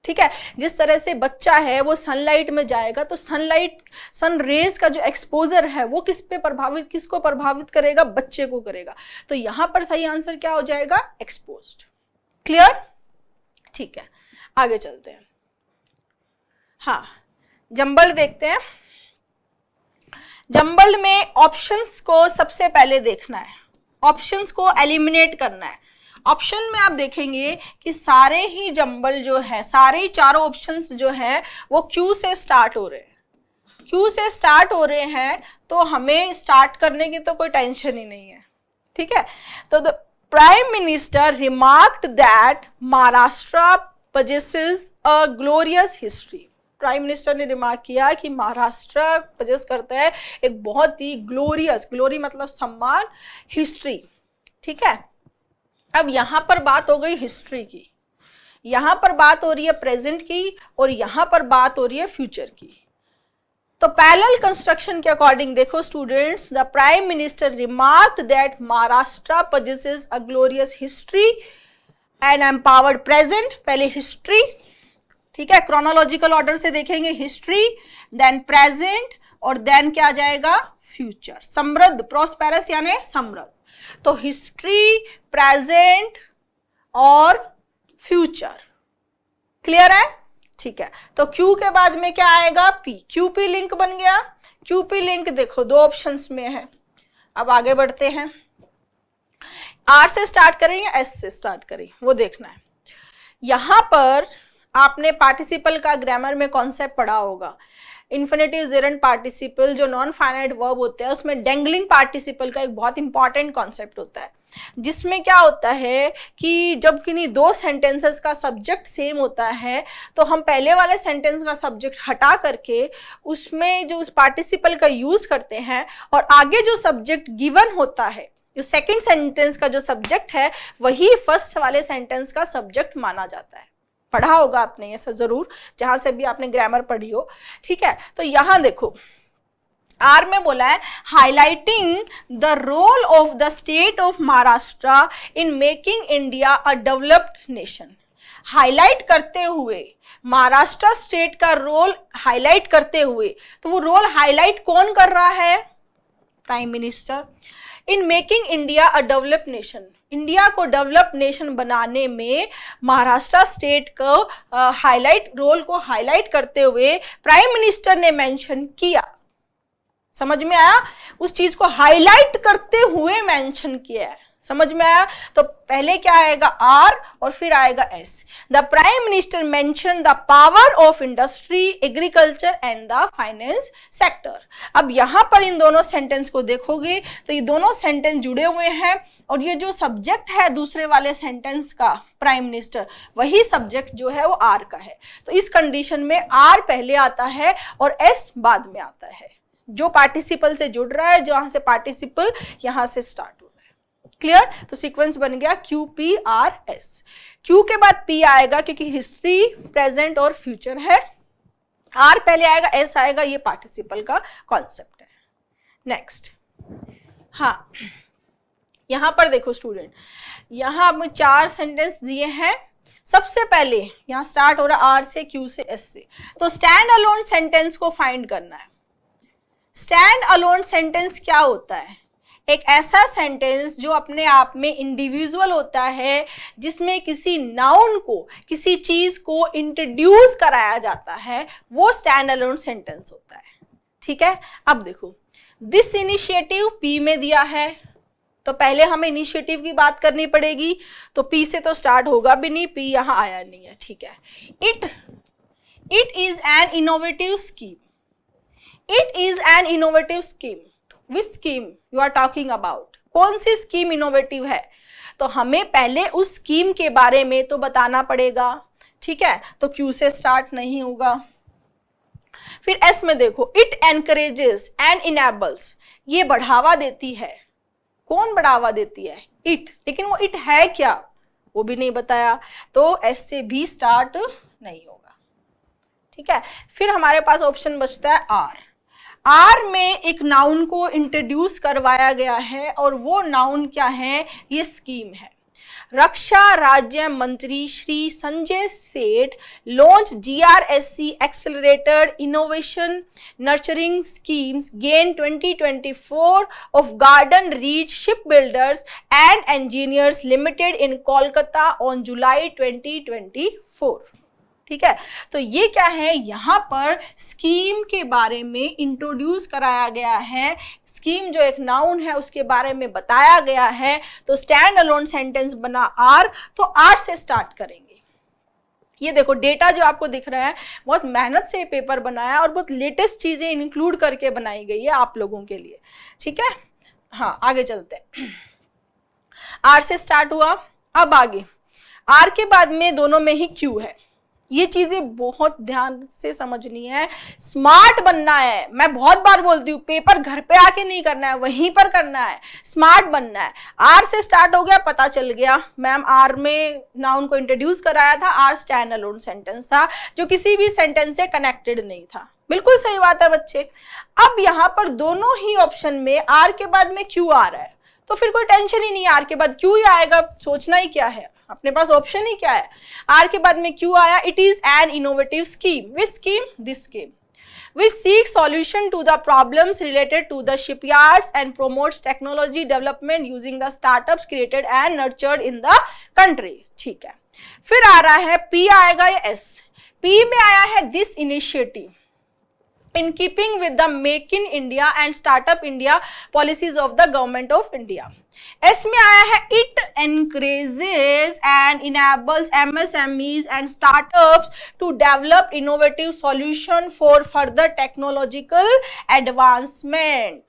ठीक है। जिस तरह से बच्चा है वो सनलाइट में जाएगा तो सनलाइट, सन रेज का जो एक्सपोजर है वो किसको प्रभावित करेगा, बच्चे को करेगा। तो यहां पर सही आंसर क्या हो जाएगा, एक्सपोज्ड। क्लियर, ठीक है, आगे चलते हैं। हाँ, जंबल देखते हैं। जंबल में ऑप्शंस को सबसे पहले देखना है, ऑप्शंस को एलिमिनेट करना है। ऑप्शन में आप देखेंगे कि सारे ही जंबल जो है, सारे ही चारों ऑप्शंस जो है वो क्यू से स्टार्ट हो रहे हैं। क्यू से स्टार्ट हो रहे हैं तो हमें स्टार्ट करने की तो कोई टेंशन ही नहीं है, ठीक है। तो the prime minister remarked that Maharashtra possesses a glorious history. Prime minister ने रिमार्क किया कि महाराष्ट्र पजेस करता है एक बहुत ही ग्लोरियस, ग्लोरी मतलब सम्मान, हिस्ट्री, ठीक है। अब यहां पर बात हो गई हिस्ट्री की, यहां पर बात हो रही है प्रेजेंट की, और यहां पर बात हो रही है फ्यूचर की। तो पैरेलल कंस्ट्रक्शन के अकॉर्डिंग देखो students, the prime minister remarked that Maharashtra possesses a glorious history and empowered present. पहले हिस्ट्री, ठीक है, क्रोनोलॉजिकल ऑर्डर से देखेंगे, हिस्ट्री, देन प्रेजेंट, और देन क्या आ जाएगा, फ्यूचर। समृद्ध, प्रॉस्पेरस यानी समृद्ध। तो हिस्ट्री, प्रेजेंट और फ्यूचर, क्लियर है, ठीक है। तो क्यू के बाद में क्या आएगा, पी। क्यूपी लिंक बन गया। क्यूपी लिंक देखो दो ऑप्शंस में है। अब आगे बढ़ते हैं, आर से स्टार्ट करें या एस से स्टार्ट करें वो देखना है। यहां पर आपने पार्टिसिपल का ग्रामर में कॉन्सेप्ट पढ़ा होगा, इन्फिनेटिव जेरेंट पार्टिसिपल जो नॉन फाइनाइट वर्ब होते हैं उसमें डेंगलिंग पार्टिसिपल का एक बहुत इंपॉर्टेंट कॉन्सेप्ट होता है, जिसमें क्या होता है कि जब किन्हीं दो सेंटेंसेस का सब्जेक्ट सेम होता है तो हम पहले वाले सेंटेंस का सब्जेक्ट हटा करके उसमें जो उस पार्टिसिपल का यूज करते हैं, और आगे जो सब्जेक्ट गिवन होता है, जो सेकेंड सेंटेंस का जो सब्जेक्ट है वही फर्स्ट वाले सेंटेंस का सब्जेक्ट माना जाता है। पढ़ा होगा आपने ऐसा जरूर, जहां से भी आपने ग्रामर पढ़ी हो, ठीक है। तो यहां देखो आर में बोला है highlighting the role of the state of Maharashtra in making India a developed nation. Highlight करते हुए, महाराष्ट्र स्टेट का रोल हाईलाइट करते हुए, तो वो रोल हाईलाइट कौन कर रहा है, prime minister. In making India a developed nation, India को डेवलप नेशन बनाने में महाराष्ट्र स्टेट को हाईलाइट, रोल को हाईलाइट करते हुए प्राइम मिनिस्टर ने मेंशन किया। समझ में आया, उस चीज को हाईलाइट करते हुए मेंशन किया है, समझ में आया? तो पहले क्या आएगा R और फिर आएगा S। The prime minister mention the power of industry, agriculture and the finance sector. अब यहां पर इन दोनों सेंटेंस को देखोगे तो ये दोनों सेंटेंस जुड़े हुए हैं और ये जो सब्जेक्ट है दूसरे वाले सेंटेंस का प्राइम मिनिस्टर, वही सब्जेक्ट जो है वो R का है। तो इस कंडीशन में R पहले आता है और S बाद में आता है। जो पार्टिसिपल से जुड़ रहा है, जहां से पार्टिसिपल यहां से स्टार्ट हो रहा है। क्लियर? तो सीक्वेंस बन गया QPRS। Q के बाद P आएगा क्योंकि हिस्ट्री, प्रेजेंट और फ्यूचर है। R पहले आएगा, S आएगा, ये पार्टिसिपल का कॉन्सेप्ट है। नेक्स्ट, हाँ यहां पर देखो स्टूडेंट, यहां अब 4 सेंटेंस दिए हैं। सबसे पहले यहां स्टार्ट हो रहा है R से, Q से, S से। तो स्टैंड अलोन सेंटेंस को फाइंड करना है। स्टैंड अलोन सेंटेंस क्या होता है? एक ऐसा सेंटेंस जो अपने आप में इंडिविजुअल होता है, जिसमें किसी नाउन को, किसी चीज को इंट्रोड्यूस कराया जाता है, वो स्टैंड अलोन सेंटेंस होता है। ठीक है, अब देखो दिस इनिशिएटिव P में दिया है, तो पहले हमें इनिशिएटिव की बात करनी पड़ेगी, तो P से तो स्टार्ट होगा भी नहीं, P यहां आया नहीं है। ठीक है, it is an innovative scheme. It is an innovative scheme. Which scheme you are talking about? कौन सी स्कीम इनोवेटिव है? तो हमें पहले उस स्कीम के बारे में तो बताना पड़ेगा। ठीक है, तो Q से स्टार्ट नहीं होगा। फिर S में देखो, इट एनकरेजेस एंड इनेबल्स, ये बढ़ावा देती है। कौन बढ़ावा देती है? इट। लेकिन वो इट है क्या, वो भी नहीं बताया, तो S से भी स्टार्ट नहीं होगा। ठीक है, फिर हमारे पास ऑप्शन बचता है R। R में एक नाउन को इंट्रोड्यूस करवाया गया है और वो नाउन क्या है? ये स्कीम है। रक्षा राज्य मंत्री Shri Sanjay Seth launch GRSC accelerated innovation nurturing schemes gain 2024 of garden reach ship builders and engineers limited in Kolkata on July 2024। ठीक है, तो ये क्या है? यहाँ पर स्कीम के बारे में इंट्रोड्यूस कराया गया है। स्कीम जो एक नाउन है उसके बारे में बताया गया है। तो स्टैंड अलोन सेंटेंस बना R, तो R से स्टार्ट करेंगे। ये देखो डेटा जो आपको दिख रहा है, बहुत मेहनत से पेपर बनाया है और बहुत लेटेस्ट चीजें इंक्लूड करके बनाई गई है आप लोगों के लिए। ठीक है, हाँ आगे चलते हैं। R से स्टार्ट हुआ, अब आगे R के बाद में दोनों में ही Q है। ये चीजें बहुत ध्यान से समझनी है, स्मार्ट बनना है। मैं बहुत बार बोलती हूँ, पेपर घर पे आके नहीं करना है, वहीं पर करना है, स्मार्ट बनना है। R से स्टार्ट हो गया, पता चल गया मैम R में नाउन को इंट्रोड्यूस कराया था, R स्टैंड अलोन सेंटेंस था जो किसी भी सेंटेंस से कनेक्टेड नहीं था। बिल्कुल सही बात है बच्चे। अब यहाँ पर दोनों ही ऑप्शन में R के बाद में Q आ रहा है, तो फिर कोई टेंशन ही नहीं है, R के बाद Q ही आएगा, सोचना ही क्या है, अपने पास ऑप्शन ही क्या है। R के बाद में Q आया। It is an innovative scheme. Which scheme? This scheme which seeks solution to the problems related to the shipyards and promotes technology development using the startups created and nurtured in the country। ठीक है, फिर आ रहा है P आएगा या S। P में आया है this initiative in keeping with the Make in India and Startup India policies of the Government of India। S में आया है it encourages and enables MSMEs and startups to develop innovative solution for further technological advancement।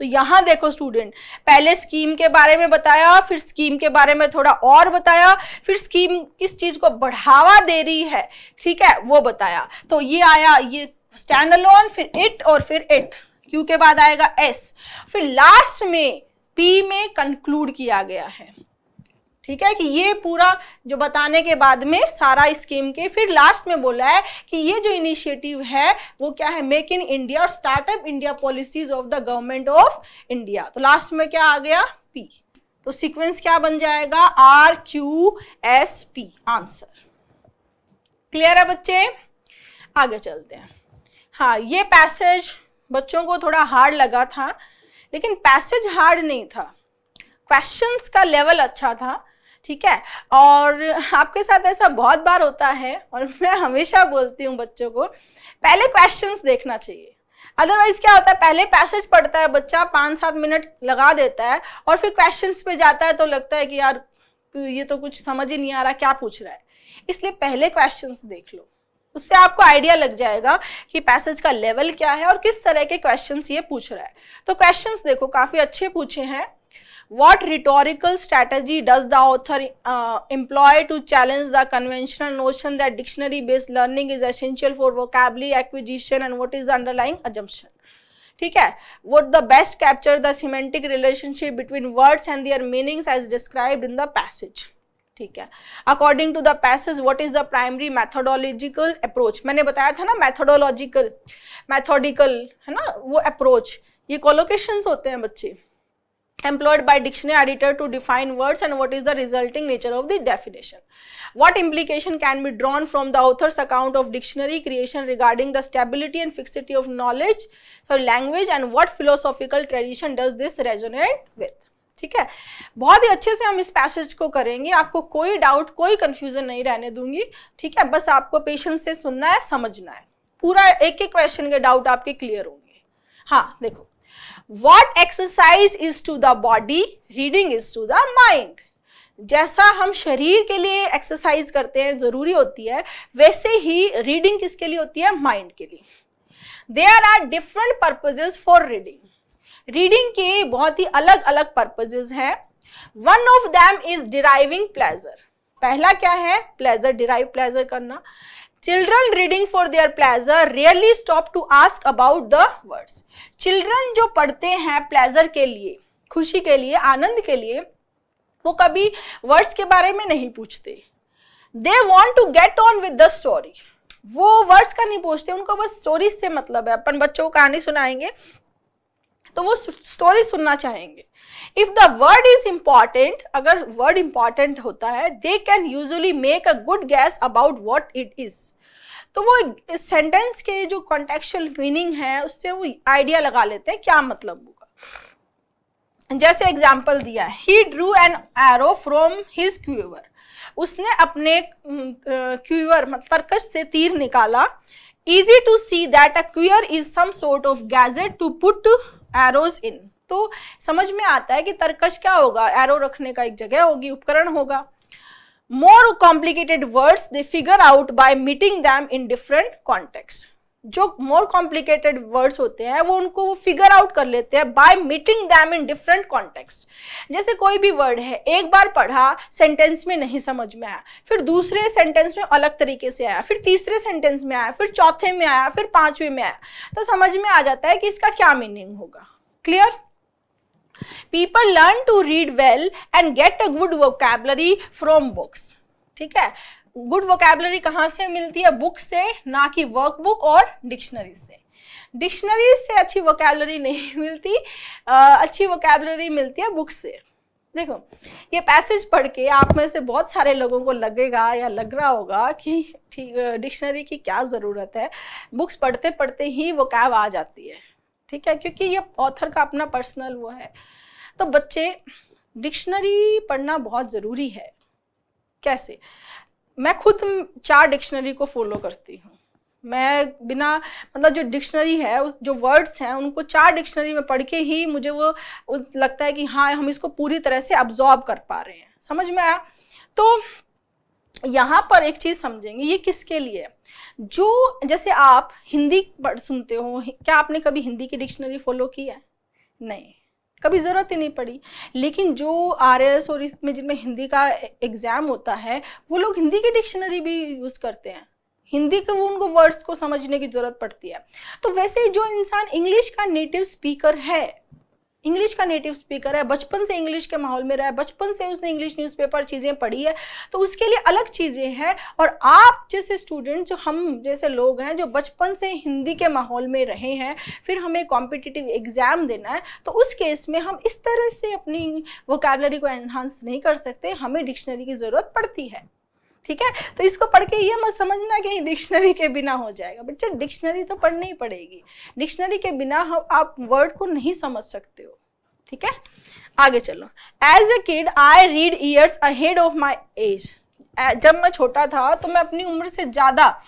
तो यहां देखो student, पहले scheme के बारे में बताया, फिर स्कीम के बारे में थोड़ा और बताया, फिर स्कीम किस चीज को बढ़ावा दे रही है, ठीक है, वो बताया। तो ये आया, ये स्टैंड अलोन, फिर इट और फिर इट। Q के बाद आएगा S, फिर लास्ट में P में कंक्लूड किया गया है। ठीक है, कि ये पूरा जो बताने के बाद में सारा स्कीम के फिर लास्ट में बोला है कि ये जो इनिशिएटिव है वो क्या है? मेक इन इंडिया और startup India policies of the government of India. तो लास्ट में क्या आ गया? P। तो सीक्वेंस क्या बन जाएगा? R Q S P। Answer clear है बच्चे? आगे चलते हैं। हाँ, ये पैसेज बच्चों को थोड़ा हार्ड लगा था, लेकिन पैसेज हार्ड नहीं था, क्वेश्चंस का लेवल अच्छा था। ठीक है, और आपके साथ ऐसा बहुत बार होता है और मैं हमेशा बोलती हूँ बच्चों को, पहले क्वेश्चंस देखना चाहिए। अदरवाइज क्या होता है, पहले पैसेज पढ़ता है बच्चा, 5-7 मिनट लगा देता है और फिर क्वेश्चंस पे जाता है तो लगता है कि यार ये तो कुछ समझ ही नहीं आ रहा क्या पूछ रहा है। इसलिए पहले क्वेश्चंस देख लो, उससे आपको आइडिया लग जाएगा कि पैसेज का लेवल क्या है और किस तरह के क्वेश्चंस ये पूछ रहा है। तो क्वेश्चंस देखो काफी अच्छे पूछे हैं। What rhetorical strategy does the author employ to challenge the conventional notion that dictionary-based learning is essential for vocabulary acquisition, and what is the underlying assumption? ठीक है, what the best capture the semantic relationship between words and their meanings as described in the passage. ठीक है, according to the passage what is the primary methodological approach? मैंने बताया था ना methodological है ना वो approach, ये collocations होते हैं बच्चे, employed by dictionary editor to define words, and what is the resulting nature of the definition. What implication can be drawn from the author's account of dictionary creation regarding the stability and fixity of knowledge, language, and what philosophical tradition does this resonate with? ठीक है, बहुत ही अच्छे से हम इस passage को करेंगे, आपको कोई डाउट कोई कंफ्यूजन नहीं रहने दूंगी। ठीक है, बस आपको पेशेंस से सुनना है, समझना है, पूरा एक एक क्वेश्चन के डाउट आपके क्लियर होंगे। हाँ देखो, What exercise is to the body, reading is to the mind. जैसा हम शरीर के लिए एक्सरसाइज करते हैं जरूरी होती है, वैसे ही रीडिंग किसके लिए होती है, माइंड के लिए। There are different purposes for reading. Reading के बहुत ही अलग अलग पर्पजेज हैं। One of them is deriving pleasure. पहला क्या है, प्लेजर, डिराइव प्लेजर करना। Children reading for their pleasure rarely stop to ask about the words. Children जो पढ़ते हैं प्लेजर के लिए, खुशी के लिए, आनंद के लिए, वो कभी वर्ड्स के बारे में नहीं पूछते। They want to get on with the story. वो वर्ड्स का नहीं पूछते, उनको बस स्टोरी से मतलब है। अपन बच्चों को कहानी सुनाएंगे तो वो स्टोरी सुनना चाहेंगे। If the word is important, अगर वर्ड इंपॉर्टेंट होता है, they can usually make a good gas about what it is. तो वो इस सेंटेंस के जो कॉन्टेक्चुअल मीनिंग है उससे वो आइडिया लगा लेते हैं क्या मतलब होगा। जैसे एग्जाम्पल दिया है, he drew an arrow from his quiver, उसने अपने क्यूवर मतलब तरकश से तीर निकाला। Easy to see that a quiver is some sort of gadget to put arrows in. तो समझ में आता है कि तरकश क्या होगा, एरो रखने का एक जगह होगी, उपकरण होगा। More complicated words they figure out by meeting them in different context. जो मोर कॉम्प्लिकेटेड वर्ड्स होते हैं वो उनको वो फिगर आउट कर लेते हैं by meeting them in different context. जैसे कोई भी वर्ड है, एक बार पढ़ा, सेंटेंस में नहीं समझ में आया, फिर दूसरे सेंटेंस में अलग तरीके से आया, फिर तीसरे सेंटेंस में आया, फिर चौथे में आया, फिर पांचवें में आया, तो समझ में आ जाता है कि इसका क्या मीनिंग होगा। Clear? People learn to read well and get a good vocabulary from books. ठीक है, गुड वोकैबुलरी कहाँ से मिलती है, बुक से, ना कि वर्कबुक और डिक्शनरी से। डिक्शनरी से अच्छी वोकैबुलरी नहीं मिलती, अच्छी वोकैबुलरी मिलती है बुक से। देखो ये पैसेज पढ़ के आप में से बहुत सारे लोगों को लगेगा या लग रहा होगा कि ठीक डिक्शनरी की क्या ज़रूरत है, बुक्स पढ़ते पढ़ते ही वोकैब आ जाती है। ठीक है, क्योंकि ये ऑथर का अपना पर्सनल वो है। तो बच्चे डिक्शनरी पढ़ना बहुत ज़रूरी है। कैसे? मैं खुद 4 डिक्शनरी को फॉलो करती हूँ। मैं बिना मतलब जो डिक्शनरी है, जो वर्ड्स हैं, उनको 4 डिक्शनरी में पढ़ के ही मुझे वो लगता है कि हाँ हम इसको पूरी तरह से अब्जॉर्ब कर पा रहे हैं। समझ में आया? तो यहाँ पर एक चीज़ समझेंगे, ये किसके लिए? जो जैसे आप हिंदी सुनते हो, क्या आपने कभी हिंदी की डिक्शनरी फॉलो की है? नहीं, कभी ज़रूरत ही नहीं पड़ी। लेकिन जो RS और इसमें जिनमें हिंदी का एग्ज़ाम होता है, वो लोग हिंदी की डिक्शनरी भी यूज़ करते हैं। हिंदी के वो उनको वर्ड्स को समझने की ज़रूरत पड़ती है। तो वैसे जो इंसान इंग्लिश का नेटिव स्पीकर है, बचपन से इंग्लिश के माहौल में रहा है, बचपन से उसने इंग्लिश न्यूज़पेपर चीज़ें पढ़ी है, तो उसके लिए अलग चीज़ें हैं। और आप जैसे स्टूडेंट, जो हम जैसे लोग हैं जो बचपन से हिंदी के माहौल में रहे हैं, फिर हमें कॉम्पिटिटिव एग्ज़ाम देना है, तो उस केस में हम इस तरह से अपनी वोकैबुलरी को एनहांस नहीं कर सकते, हमें डिक्शनरी की ज़रूरत पड़ती है। ठीक है, तो इसको पढ़ के ये मत समझना कि डिक्शनरी के बिना हो जाएगा। बच्चे डिक्शनरी तो पढ़नी ही पड़ेगी, डिक्शनरी के बिना आप वर्ड को नहीं समझ सकते हो। ठीक है, आगे चलो। As a kid I read years ahead of my age. जब मैं छोटा था तो मैं अपनी उम्र से ज़्यादा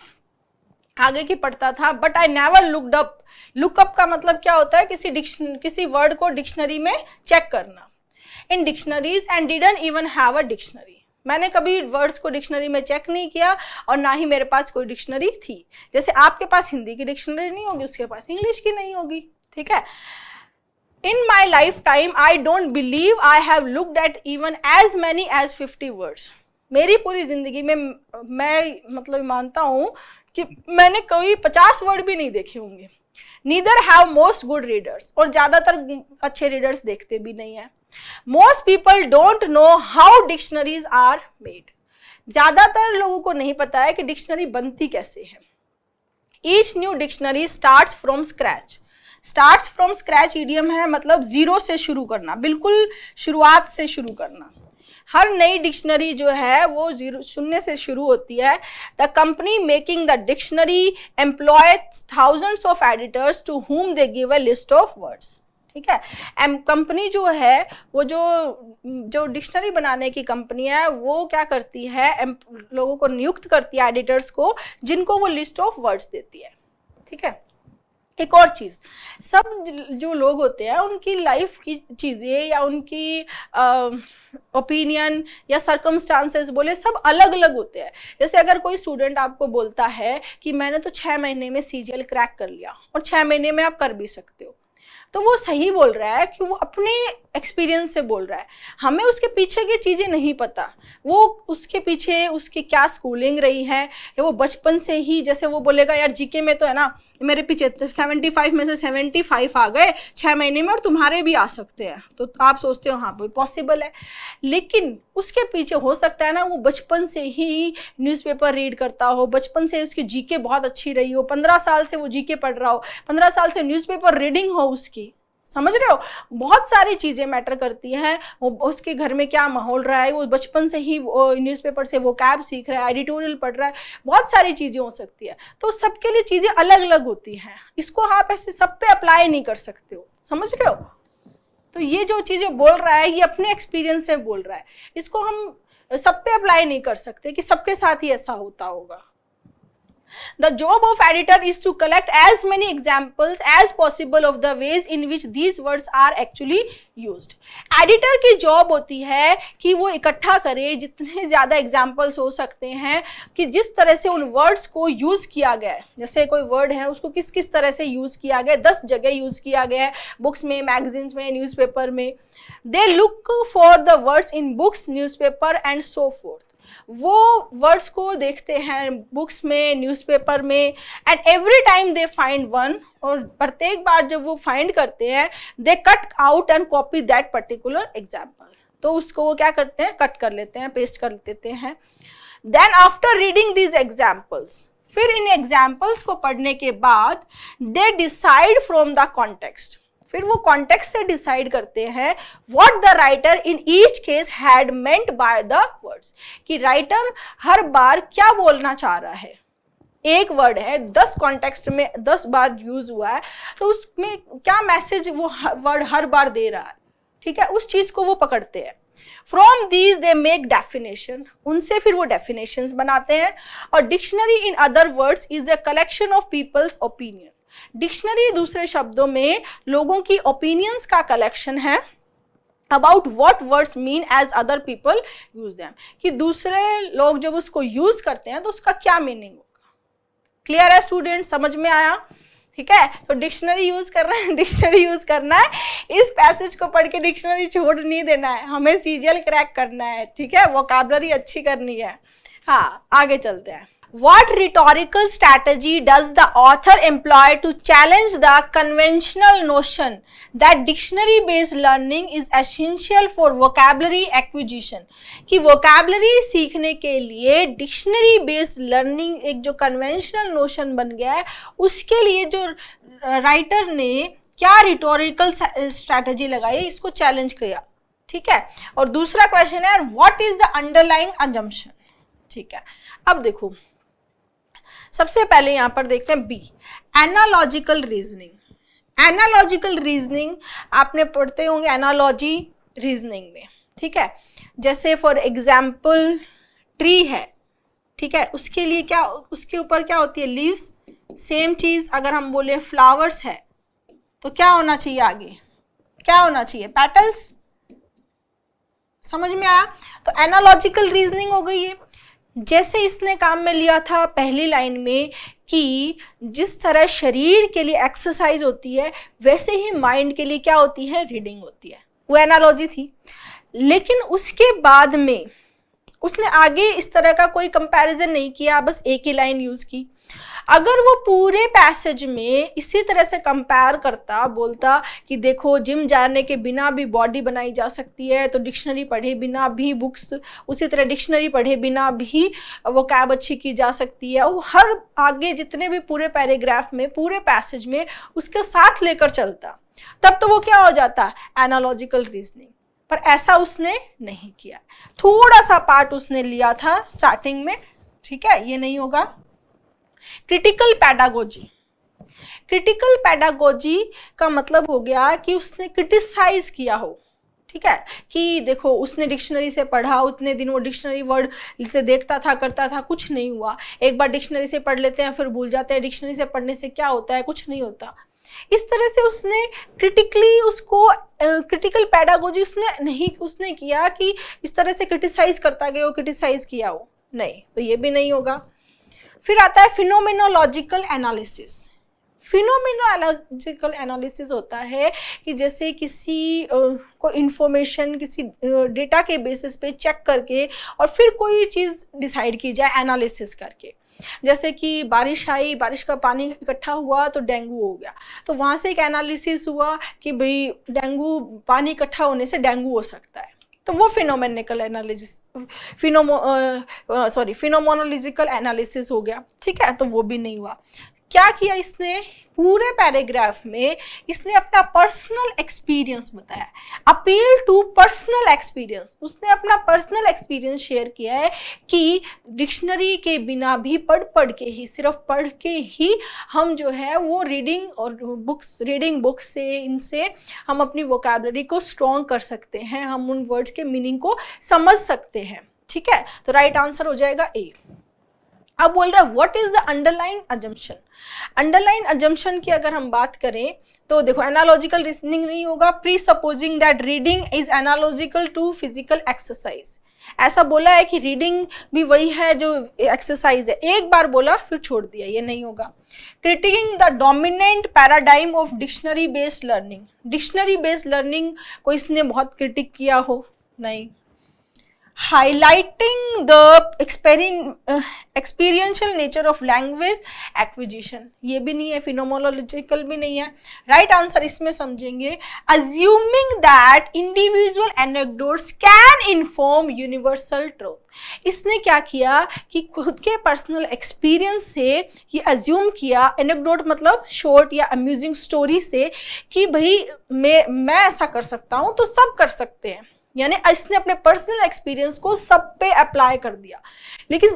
आगे की पढ़ता था, but I never looked up lookup का मतलब क्या होता है, किसी वर्ड को डिक्शनरी में चेक करना। In dictionaries and didn't even have a dictionary, मैंने कभी वर्ड्स को डिक्शनरी में चेक नहीं किया और ना ही मेरे पास कोई डिक्शनरी थी। जैसे आपके पास हिंदी की डिक्शनरी नहीं होगी, उसके पास इंग्लिश की नहीं होगी, ठीक है। In my life time I don't believe I have looked at even as many as 50 words. मेरी पूरी जिंदगी में मैं मतलब मानता हूँ कि मैंने कोई 50 वर्ड भी नहीं देखे होंगे। Neither have most good readers, और ज्यादातर अच्छे रीडर्स देखते भी नहीं है। Most people don't know how dictionaries are made, ज्यादातर लोगों को नहीं पता है कि डिक्शनरी बनती कैसे है। Each new dictionary starts from scratch, starts from scratch idiom है, मतलब जीरो से शुरू करना, बिल्कुल शुरुआत से शुरू करना। हर नई डिक्शनरी जो है वो शून्य से शुरू होती है। The company making the dictionary employ thousands of editors to whom they give a list of words, ठीक है। कंपनी जो है वो जो डिक्शनरी बनाने की कंपनी है वो क्या करती है, लोगों को नियुक्त करती है, एडिटर्स को, जिनको वो लिस्ट ऑफ वर्ड्स देती है, ठीक है। एक और चीज, सब जो लोग होते हैं उनकी लाइफ की चीजें या उनकी ओपिनियन या सर्कमस्टांसेस बोले सब अलग अलग होते हैं। जैसे अगर कोई स्टूडेंट आपको बोलता है कि मैंने तो 6 महीने में सीजीएल क्रैक कर लिया, और 6 महीने में आप कर भी सकते हो, तो वो सही बोल रहा है कि वो अपने एक्सपीरियंस से बोल रहा है। हमें उसके पीछे की चीज़ें नहीं पता, वो उसके पीछे उसकी क्या स्कूलिंग रही है, या वो बचपन से ही, जैसे वो बोलेगा यार जीके में तो है ना मेरे पीछे 75 में से 75 आ गए 6 महीने में, और तुम्हारे भी आ सकते हैं, तो आप सोचते हो हाँ भाई पॉसिबल है। लेकिन उसके पीछे हो सकता है ना वो बचपन से ही न्यूज़पेपर रीड करता हो, बचपन से उसकी जीके बहुत अच्छी रही हो, 15 साल से वो जीके पढ़ रहा हो, 15 साल से न्यूज़पेपर रीडिंग हो उसकी, समझ रहे हो। बहुत सारी चीजें मैटर करती हैं, वो उसके घर में क्या माहौल रहा है, वो बचपन से ही न्यूज़पेपर से वो कैब सीख रहा है, एडिटोरियल पढ़ रहा है, बहुत सारी चीजें हो सकती है। तो सबके लिए चीजें अलग अलग होती हैं, इसको आप ऐसे सब पे अप्लाई नहीं कर सकते हो, समझ रहे हो। तो ये जो चीजें बोल रहा है ये अपने एक्सपीरियंस से बोल रहा है, इसको हम सब पे अप्लाई नहीं कर सकते कि सबके साथ ही ऐसा होता होगा। The job of editor is to collect as many examples as possible of the ways in which these words are actually used. Editor की जॉब होती है कि वो इकट्ठा करे जितने ज़्यादा एग्जाम्पल्स हो सकते हैं कि जिस तरह से उन वर्ड्स को यूज़ किया गया है। जैसे कोई वर्ड है उसको किस किस तरह से यूज़ किया गया है, 10 जगह यूज़ किया गया है, बुक्स में, मैगजीन्स में, न्यूज़पेपर में। They look for the words in books, newspaper and so forth. वो वर्ड्स को देखते हैं बुक्स में, न्यूज़पेपर में, and every time they find one, और प्रत्येक बार जब वो फाइंड करते हैं they cut out and copy that particular example, तो उसको वो क्या करते हैं, कट कर लेते हैं, पेस्ट कर देते हैं। Then after reading these examples, फिर इन एग्जाम्पल्स को पढ़ने के बाद they decide from the context, फिर वो कॉन्टेक्स्ट से डिसाइड करते हैं what the writer in each case had meant by the words, कि राइटर हर बार क्या बोलना चाह रहा है। एक वर्ड है 10 कॉन्टेक्स्ट में 10 बार यूज हुआ है, तो उसमें क्या मैसेज वो वर्ड हर बार दे रहा है, ठीक है, उस चीज को वो पकड़ते हैं। From these they make definition, उनसे फिर वो डेफिनेशंस बनाते हैं। और dictionary in other words is a collection of people's opinion, dictionary दूसरे शब्दों में लोगों की ओपिनियंस का कलेक्शन है about what words mean as other people use them, कि दूसरे लोग जब उसको यूज करते हैं तो उसका क्या मीनिंग होगा। क्लियर है स्टूडेंट, समझ में आया, ठीक है। तो डिक्शनरी यूज कर रहे हैं, डिक्शनरी यूज करना है, इस पैसेज को पढ़ के डिक्शनरी छोड़ नहीं देना है, हमें सीजीएल क्रैक करना है, ठीक है, वोकैबुलरी अच्छी करनी है। हाँ, आगे चलते हैं। What rhetorical strategy does the author employ to challenge the conventional notion that dictionary-based learning is essential for vocabulary acquisition? कि vocabulary सीखने के लिए dictionary-based learning एक जो conventional notion बन गया है, उसके लिए जो writer ने क्या rhetorical strategy लगाई, इसको challenge किया, ठीक है। और दूसरा क्वेश्चन है what is the underlying assumption, ठीक है। अब देखो सबसे पहले यहां पर देखते हैं B, analogical reasoning. Analogical reasoning आपने पढ़ते होंगे एनालॉजी रीजनिंग में, ठीक है। जैसे फॉर एग्जाम्पल ट्री है, ठीक है, उसके लिए क्या, उसके ऊपर क्या होती है, लीव्स, सेम चीज अगर हम बोले फ्लावर्स है तो क्या होना चाहिए आगे, क्या होना चाहिए, पेटल्स। समझ में आया? तो एनालॉजिकल रीजनिंग हो गई है। जैसे इसने काम में लिया था पहली लाइन में कि जिस तरह शरीर के लिए एक्सरसाइज होती है वैसे ही माइंड के लिए क्या होती है, रीडिंग होती है, वो एनालॉजी थी। लेकिन उसके बाद में उसने आगे इस तरह का कोई कंपैरिजन नहीं किया, बस एक ही लाइन यूज की। अगर वो पूरे पैसेज में इसी तरह से कंपेयर करता, बोलता कि देखो जिम जाने के बिना भी बॉडी बनाई जा सकती है, तो डिक्शनरी पढ़े बिना भी बुक्स, उसी तरह डिक्शनरी पढ़े बिना भी वोकैब अच्छी की जा सकती है, वो हर आगे जितने भी पूरे पैराग्राफ में, पूरे पैसेज में उसके साथ लेकर चलता, तब तो वो क्या हो जाता, एनालॉजिकल रीजनिंग। पर ऐसा उसने नहीं किया, थोड़ा सा पार्ट उसने लिया था स्टार्टिंग में, ठीक है, ये नहीं होगा। क्रिटिकल पैडागोजी, क्रिटिकल पैडागोजी का मतलब हो गया कि उसने क्रिटिसाइज किया हो, ठीक है, कि देखो उसने डिक्शनरी से पढ़ा, उतने दिन वो डिक्शनरी वर्ड से देखता था, करता था, कुछ नहीं हुआ। एक बार डिक्शनरी से पढ़ लेते हैं फिर भूल जाते हैं, डिक्शनरी से पढ़ने से क्या होता है, कुछ नहीं होता। इस तरह से उसने क्रिटिकली उसको क्रिटिकल पैडागोजी उसने किया कि इस तरह से क्रिटिसाइज करता गया हो, क्रिटिसाइज किया हो, नहीं, तो ये भी नहीं होगा। फिर आता है फिनोमेनोलॉजिकल एनालिसिस। फिनोमेनोलॉजिकल एनालिसिस होता है कि जैसे किसी को इंफॉर्मेशन किसी डेटा के बेसिस पे चेक करके और फिर कोई चीज़ डिसाइड की जाए एनालिसिस करके। जैसे कि बारिश आई, बारिश का पानी इकट्ठा हुआ तो डेंगू हो गया, तो वहाँ से एक एनालिसिस हुआ कि भाई डेंगू, पानी इकट्ठा होने से डेंगू हो सकता है, तो वो फिनोमेनिकल एनालिसिस, फिनोमोनोलॉजिकल एनालिसिस हो गया, ठीक है, तो वो भी नहीं हुआ। क्या किया इसने, पूरे पैराग्राफ में इसने अपना पर्सनल एक्सपीरियंस बताया, अपील टू पर्सनल एक्सपीरियंस। उसने अपना पर्सनल एक्सपीरियंस शेयर किया है कि डिक्शनरी के बिना भी पढ़ के ही, सिर्फ पढ़ के ही हम जो है वो रीडिंग बुक्स से, इनसे हम अपनी वोकैबुलरी को स्ट्रॉन्ग कर सकते हैं, हम उन वर्ड्स के मीनिंग को समझ सकते हैं, ठीक है। तो राइट आंसर हो जाएगा ए। अब बोल रहा है what is the underline assumption. Underline assumption की अगर हम बात करें तो देखो एनालॉजिकल रीजनिंग नहीं होगा, presupposing that reading is analogical to physical exercise. ऐसा बोला है कि रीडिंग भी वही है जो एक्सरसाइज है, एक बार बोला फिर छोड़ दिया, ये नहीं होगा। Critiquing the dominant paradigm of dictionary based learning. Dictionary based learning को इसने बहुत क्रिटिक किया हो, नहीं। Highlighting the experiential nature of language acquisition, ये भी नहीं है, फिनोमोनोलॉजिकल भी नहीं है। राइट आंसर इसमें समझेंगे assuming that individual anecdotes can inform universal truth. इसने क्या किया कि खुद के पर्सनल एक्सपीरियंस से ये अज्यूम किया, एनेक्डोट मतलब शॉर्ट या अम्यूजिंग स्टोरी से, कि भाई मैं ऐसा कर सकता हूँ तो सब कर सकते हैं, यानी इसने अपने पर्सनल एक्सपीरियंस को सब पे अप्लाई कर दिया। लेकिन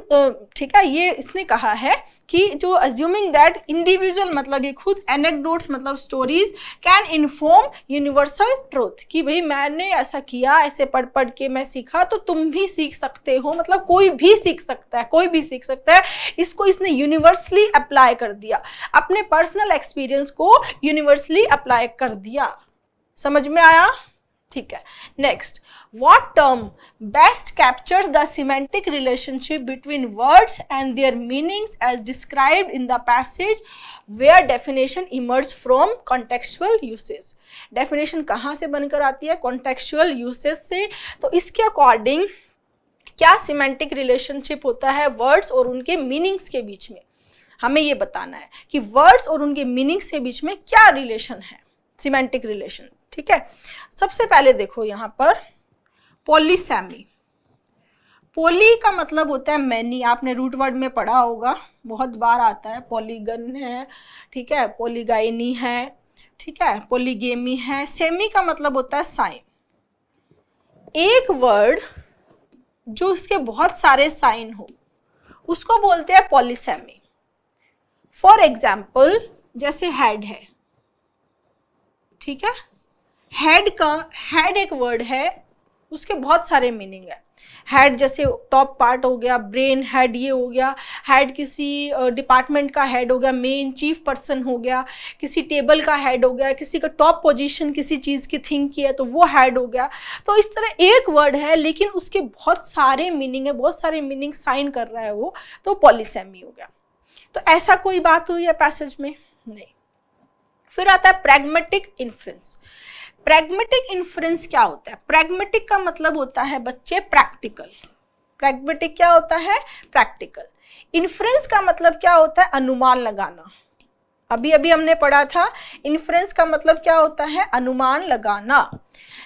ठीक है, ये इसने कहा है कि जो अज्यूमिंग दैट इंडिविजुअल मतलब ये खुद, एनेक्डोट्स मतलब stories, can inform universal truth, कि भाई मैंने ऐसा किया, ऐसे पढ़ के मैं सीखा तो तुम भी सीख सकते हो, मतलब कोई भी सीख सकता है, कोई भी सीख सकता है। इसको इसने यूनिवर्सली अप्लाई कर दिया, अपने पर्सनल एक्सपीरियंस को यूनिवर्सली अप्लाई कर दिया। समझ में आया? ठीक है। Next, what term best captures the semantic relationship between words and their meanings as described in the passage where definition emerges from contextual usage? definition कहाँ से बनकर आती है? contextual usage से। तो इसके अकॉर्डिंग क्या semantic relationship होता है words और उनके meanings के बीच में, हमें ये बताना है कि words और उनके meanings के बीच में क्या रिलेशन है, semantic relation, ठीक है। सबसे पहले देखो यहाँ पर पॉलीसेमी। पॉली का मतलब होता है मैनी, आपने रूट वर्ड में पढ़ा होगा, बहुत बार आता है। पॉलीगन है, ठीक है, पॉलीगाइनी है, ठीक है, पॉलीगेमी है। सेमी का मतलब होता है साइन। एक वर्ड जो इसके बहुत सारे साइन हो उसको बोलते हैं पॉलीसेमी। फॉर एग्जाम्पल जैसे हेड है, ठीक है, हेड एक वर्ड है, उसके बहुत सारे मीनिंग है। हेड जैसे टॉप पार्ट हो गया, ब्रेन, हेड ये हो गया, हेड किसी डिपार्टमेंट का हेड हो गया, मेन चीफ पर्सन हो गया, किसी टेबल का हेड हो गया, किसी का टॉप पोजीशन किसी चीज़ की थिंक की है तो वो हेड हो गया। तो इस तरह एक वर्ड है लेकिन उसके बहुत सारे मीनिंग है, बहुत सारे मीनिंग साइन कर रहा है वो, तो पॉलीसेमी हो गया। तो ऐसा कोई बात हुई है पैसेज में? नहीं। फिर आता है प्रैग्मेटिक इन्फ्रेंस। प्रैग्मेटिक इन्फ्रेंस क्या होता है? प्रैग्मेटिक का मतलब होता है बच्चे प्रैक्टिकल। प्रैग्मेटिक क्या होता है? प्रैक्टिकल। इन्फ्रेंस का मतलब क्या होता है? अनुमान लगाना। अभी अभी हमने पढ़ा था इन्फ्रेंस का मतलब क्या होता है? अनुमान लगाना।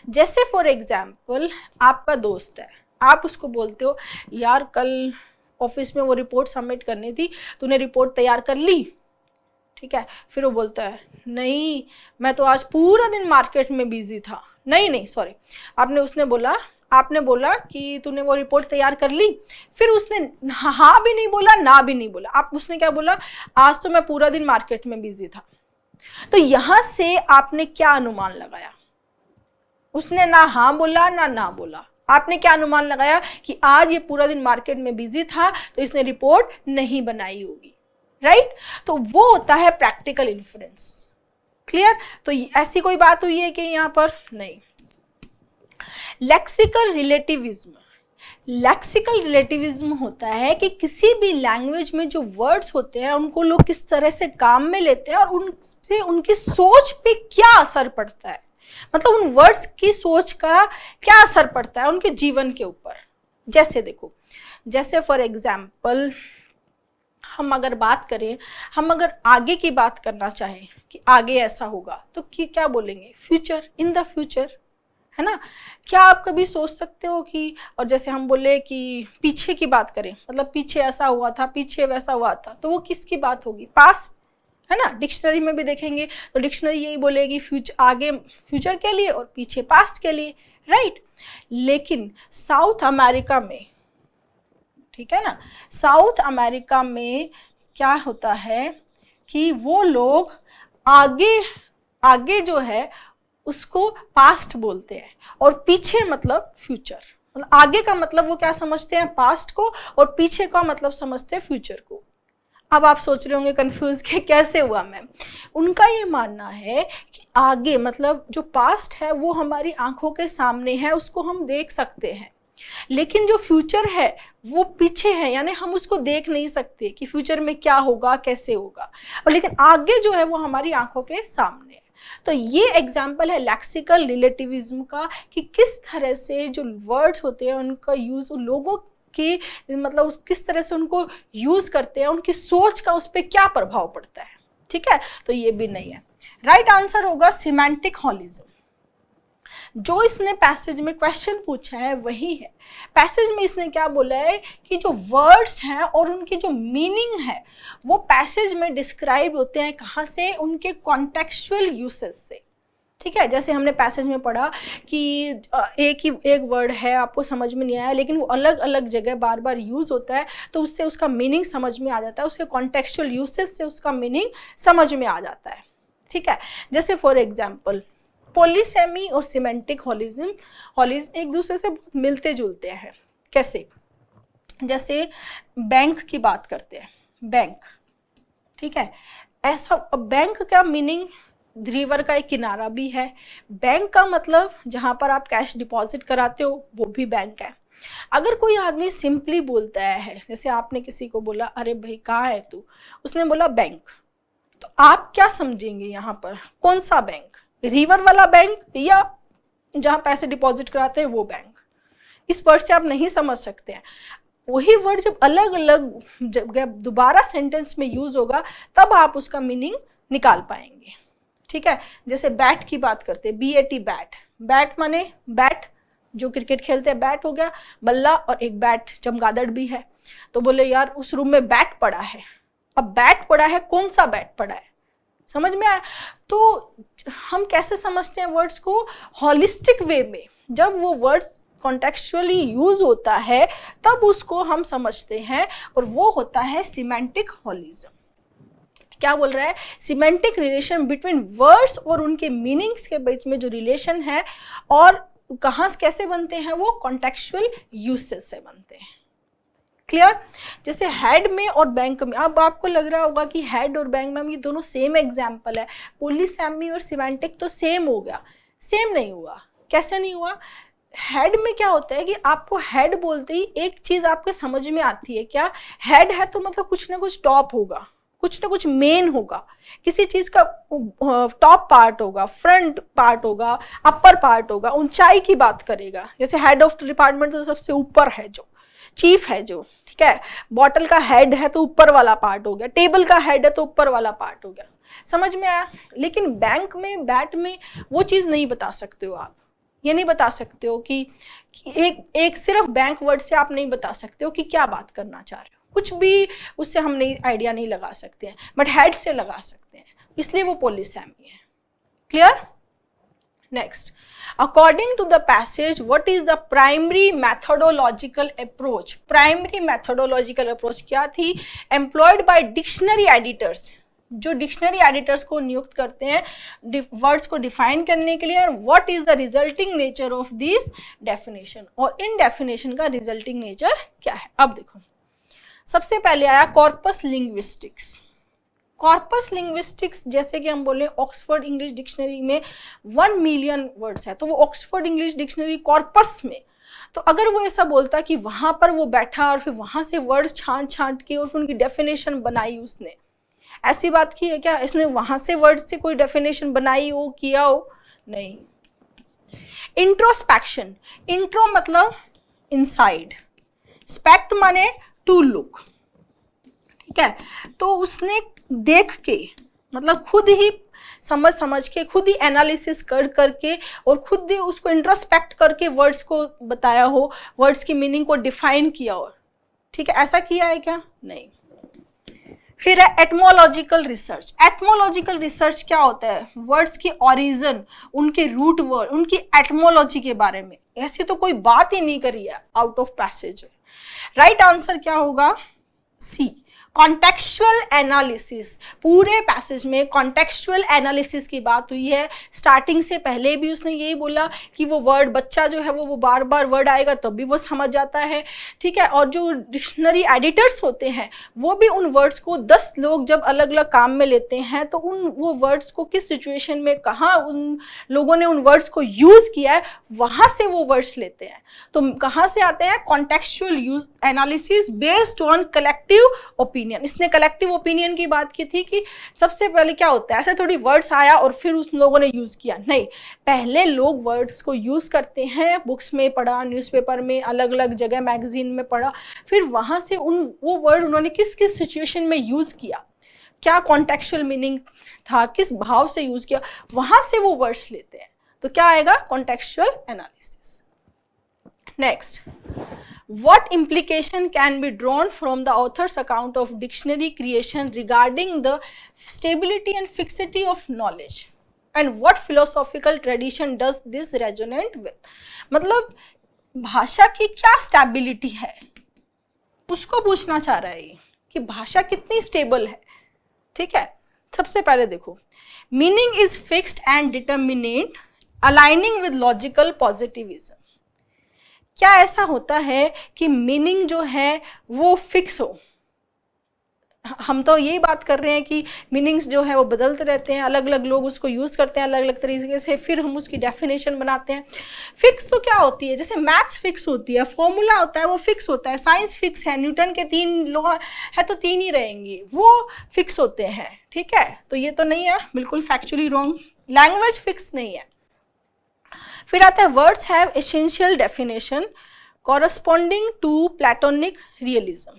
जैसे फॉर एग्जाम्पल आपका दोस्त है, आप उसको बोलते हो यार कल ऑफिस में वो रिपोर्ट सबमिट करनी थी, तूने रिपोर्ट तैयार कर ली? ठीक है, फिर वो बोलता है नहीं मैं तो आज पूरा दिन मार्केट में बिजी था। नहीं सॉरी, आपने बोला कि तूने वो रिपोर्ट तैयार कर ली, फिर उसने हाँ भी नहीं बोला ना भी नहीं बोला, उसने क्या बोला? आज तो मैं पूरा दिन मार्केट में बिजी था। तो यहां से आपने क्या अनुमान लगाया? उसने ना हाँ बोला ना बोला, आपने क्या अनुमान लगाया कि आज ये पूरा दिन मार्केट में बिजी था तो इसने रिपोर्ट नहीं बनाई होगी, राइट? तो वो होता है प्रैक्टिकल इन्फ्रेंस। क्लियर? तो ऐसी कोई बात हुई है कि यहाँ पर? नहीं। Lexical relativism. लेक्सिकल रिलेटिविज्म होता है कि किसी भी लैंग्वेज में जो वर्ड्स होते हैं उनको लोग किस तरह से काम में लेते हैं और उनसे उनकी सोच पे क्या असर पड़ता है, मतलब उन वर्ड्स की सोच का क्या असर पड़ता है उनके जीवन के ऊपर। जैसे देखो, जैसे फॉर एग्जाम्पल हम अगर बात करें, हम अगर आगे की बात करना चाहें कि आगे ऐसा होगा तो क्या बोलेंगे? फ्यूचर, इन द फ्यूचर, है ना? क्या आप कभी सोच सकते हो कि, और जैसे हम बोले कि पीछे की बात करें, मतलब पीछे ऐसा हुआ था, पीछे वैसा हुआ था, तो वो किसकी बात होगी? पास्ट, है ना? डिक्शनरी में भी देखेंगे तो डिक्शनरी यही बोलेगी फ्यूचर, आगे फ्यूचर के लिए और पीछे पास्ट के लिए, राइट? लेकिन साउथ अमेरिका में, ठीक है ना, साउथ अमेरिका में क्या होता है कि वो लोग आगे जो है उसको पास्ट बोलते हैं और पीछे मतलब फ्यूचर। मतलब आगे का मतलब वो क्या समझते हैं? पास्ट को, और पीछे का मतलब समझते हैं फ्यूचर को। अब आप सोच रहे होंगे कंफ्यूज के कैसे हुआ मैम? उनका ये मानना है कि आगे मतलब जो पास्ट है वो हमारी आंखों के सामने है, उसको हम देख सकते हैं, लेकिन जो फ्यूचर है वो पीछे है, यानी हम उसको देख नहीं सकते कि फ्यूचर में क्या होगा, कैसे होगा, और लेकिन आगे जो है वो हमारी आंखों के सामने है। तो ये एग्जाम्पल है लेक्सिकल रिलेटिविज्म का कि किस तरह से जो वर्ड्स होते हैं उनका यूज लोगों की, मतलब किस तरह से उनको यूज करते हैं, उनकी सोच का उस पर क्या प्रभाव पड़ता है। ठीक है, तो ये भी नहीं है। राइट आंसर होगा सिमेंटिक हॉलिज्म। जो इसने पैसेज में क्वेश्चन पूछा है वही है। पैसेज में इसने क्या बोला है कि जो वर्ड्स हैं और उनकी जो मीनिंग है वो पैसेज में डिस्क्राइब होते हैं कहाँ से? उनके कॉन्टेक्चुअल यूसेज से। ठीक है, जैसे हमने पैसेज में पढ़ा कि एक वर्ड है, आपको समझ में नहीं आया, लेकिन वो अलग अलग जगह बार बार यूज होता है तो उससे उसका मीनिंग समझ में आ जाता है, उसके कॉन्टेक्चुअल यूसेज से उसका मीनिंग समझ में आ जाता है। ठीक है, जैसे फॉर एग्जाम्पल पॉलीसेमी और सिमेंटिक हॉलिज्म एक दूसरे से बहुत मिलते जुलते हैं। कैसे? जैसे बैंक की बात करते हैं, बैंक, ठीक है, ऐसा बैंक का मीनिंग रिवर का एक किनारा भी है। बैंक का मतलब जहां पर आप कैश डिपॉजिट कराते हो वो भी बैंक है। अगर कोई आदमी सिंपली बोलता है, जैसे आपने किसी को बोला अरे भाई कहाँ है तू, उसने बोला बैंक, तो आप क्या समझेंगे यहाँ पर? कौन सा बैंक? रिवर वाला बैंक या जहां पैसे डिपॉजिट कराते हैं वो बैंक? इस वर्ड से आप नहीं समझ सकते हैं। वही वर्ड जब अलग अलग जगह दोबारा सेंटेंस में यूज होगा तब आप उसका मीनिंग निकाल पाएंगे। ठीक है, जैसे बैट की बात करते हैं, BAT बैट। बैट माने बैट, जो क्रिकेट खेलते हैं बैट हो गया, बल्ला और एक बैट चमगादड़ भी है। तो बोले यार उस रूम में बैट पड़ा है। अब बैट पड़ा है, कौन सा बैट पड़ा है? समझ में आया? तो हम कैसे समझते हैं वर्ड्स को? हॉलिस्टिक वे में। जब वो वर्ड्स कॉन्टेक्चुअली यूज होता है तब उसको हम समझते हैं, और वो होता है सिमेंटिक हॉलिज्म। क्या बोल रहा है? सिमेंटिक रिलेशन बिटवीन वर्ड्स और उनके मीनिंग्स के बीच में जो रिलेशन है और कहाँ कैसे बनते हैं, वो कॉन्टेक्चुअल यूसेज से बनते हैं। क्लियर? जैसे हेड में और बैंक में, अब आपको लग रहा होगा कि हेड और बैंक में ये दोनों सेम एग्जाम्पल है, पॉलीसेमी और सिमेंटिक तो सेम हो गया। सेम नहीं हुआ। कैसे नहीं हुआ? हेड में क्या होता है कि आपको हेड बोलते ही एक चीज आपके समझ में आती है, क्या हेड है तो मतलब कुछ ना कुछ टॉप होगा, कुछ ना कुछ मेन होगा, किसी चीज का टॉप पार्ट होगा, फ्रंट पार्ट होगा, अपर पार्ट होगा, ऊंचाई की बात करेगा। जैसे हेड ऑफ द डिपार्टमेंट तो सबसे ऊपर है, जो चीफ है जो, ठीक है। बॉटल का हेड है तो ऊपर वाला पार्ट हो गया, टेबल का हेड है तो ऊपर वाला पार्ट हो गया। समझ में आया? लेकिन बैंक में, बैट में वो चीज नहीं बता सकते हो आप। ये नहीं बता सकते हो कि एक सिर्फ बैंक वर्ड से आप नहीं बता सकते हो कि क्या बात करना चाह रहे हो, कुछ भी उससे हम नहीं आइडिया नहीं लगा सकते हैं, बट हेड से लगा सकते हैं, इसलिए वो पॉलीसेमी है। Clear? Next, according to the passage, what is the primary methodological approach? Primary methodological approach क्या थी? Employed by dictionary editors, जो डिक्शनरी एडिटर्स को नियुक्त करते हैं वर्ड्स को डिफाइन करने के लिए। What is the resulting nature of this definition, और इन डेफिनेशन का रिजल्टिंग नेचर क्या है। अब देखो, सबसे पहले आया कॉर्पस लिंग्विस्टिक्स। कॉर्पस लिंग्विस्टिक्स, जैसे कि हम बोले ऑक्सफोर्ड इंग्लिश डिक्शनरी में 1 मिलियन वर्ड्स है, तो वो ऑक्सफोर्ड इंग्लिश डिक्शनरी कॉर्पस में, तो अगर वो ऐसा बोलता कि वहां पर वो बैठा और फिर वहां से वर्ड्स छांट छांट के और फिर उनकी डेफिनेशन बनाई, उसने ऐसी बात की है क्या? इसने वहां से वर्ड से कोई डेफिनेशन बनाई हो, किया हो? नहीं। इंट्रोस्पेक्शन, इंट्रो मतलब इनसाइड, स्पेक्ट माने टू लुक, ठीक है। तो उसने देख के, मतलब खुद ही समझ के, खुद ही एनालिसिस करके और खुद ही उसको इंट्रोस्पेक्ट करके वर्ड्स को बताया हो, वर्ड्स की मीनिंग को डिफाइन किया हो, ठीक है। ऐसा किया है क्या? नहीं। फिर है एटमोलॉजिकल रिसर्च। एटमोलॉजिकल रिसर्च क्या होता है? वर्ड्स के ओरिजिन, उनके रूट वर्ड, उनकी एटमोलॉजी के बारे में। ऐसी तो कोई बात ही नहीं करी है out of passage. Right answer क्या होगा? सी, कॉन्टेक्चुअल एनालिसिस। पूरे पैसेज में कॉन्टेक्चुअल एनालिसिस की बात हुई है। स्टार्टिंग से पहले भी उसने यही बोला कि वो वर्ड, बच्चा जो है वो बार बार वर्ड आएगा तब भी वो समझ जाता है, ठीक है। और जो डिक्शनरी एडिटर्स होते हैं वो भी उन वर्ड्स को 10 लोग जब अलग अलग काम में लेते हैं तो वो वर्ड्स को किस सिचुएशन में, कहाँ उन लोगों ने उन वर्ड्स को यूज किया है, वहां से वो वर्ड्स लेते हैं। तो कहाँ से आते हैं? Contextual use analysis based on collective opinion. इसने कलेक्टिव ओपिनियन की बात की थी कि सबसे पहले क्या होता है, ऐसे थोड़ी वर्ड्स आया और फिर उस लोगों ने यूज किया, नहीं। पहले लोग वर्ड्स को यूज करते हैं, बुक्स में पढ़ा, न्यूज़पेपर में, अलग अलग जगह मैगजीन में पढ़ा, फिर वहां से वो वर्ड उन्होंने किस किस सिचुएशन में यूज किया, क्या कॉन्टेक्चुअल मीनिंग था, किस भाव से यूज किया, वहां से वो वर्ड्स लेते हैं। तो क्या आएगा? Contextual analysis. Next, what implication can be drawn from the author's account of dictionary creation regarding the stability and fixity of knowledge, and what philosophical tradition does this resonate with? मतलब भाषा की क्या stability है उसको पूछना चाह रहा है कि भाषा कितनी स्टेबल है, ठीक है। सबसे पहले देखो, meaning is fixed and determinate aligning with logical positivism. क्या ऐसा होता है कि मीनिंग जो है वो फिक्स हो? हम तो यही बात कर रहे हैं कि मीनिंग्स जो है वो बदलते रहते हैं, अलग अलग लोग उसको यूज़ करते हैं अलग अलग तरीके से, फिर हम उसकी डेफिनेशन बनाते हैं। फिक्स तो क्या होती है? जैसे मैथ्स फिक्स होती है, फॉर्मूला होता है वो फिक्स होता है, साइंस फिक्स है, न्यूटन के 3 लॉ है तो 3 ही रहेंगी, वो फिक्स होते हैं, ठीक है। तो ये तो नहीं है, बिल्कुल फैक्चुअली रॉन्ग। लैंग्वेज फिक्स नहीं है। फिर आता है words have essential definition corresponding to Platonic realism.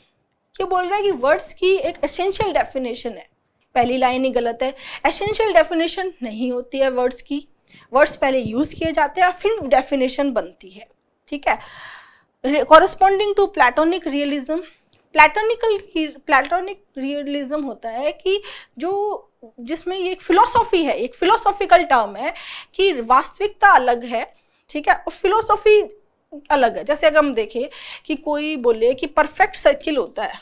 ये बोल रहा है कि वर्ड्स की एक एसेंशियल डेफिनेशन है। पहली लाइन ही गलत है, एसेंशियल डेफिनेशन नहीं होती है वर्ड्स की। वर्ड्स पहले यूज किए जाते हैं फिर डेफिनेशन बनती है, ठीक है। Corresponding to Platonic realism, Platonic realism होता है कि जो जिसमें ये एक फिलोसॉफी है, एक फिलोसॉफिकल टर्म है कि वास्तविकता अलग है, ठीक है, और फिलोसॉफी अलग है। जैसे अगर हम देखें कि कोई बोले कि परफेक्ट सर्किल होता है,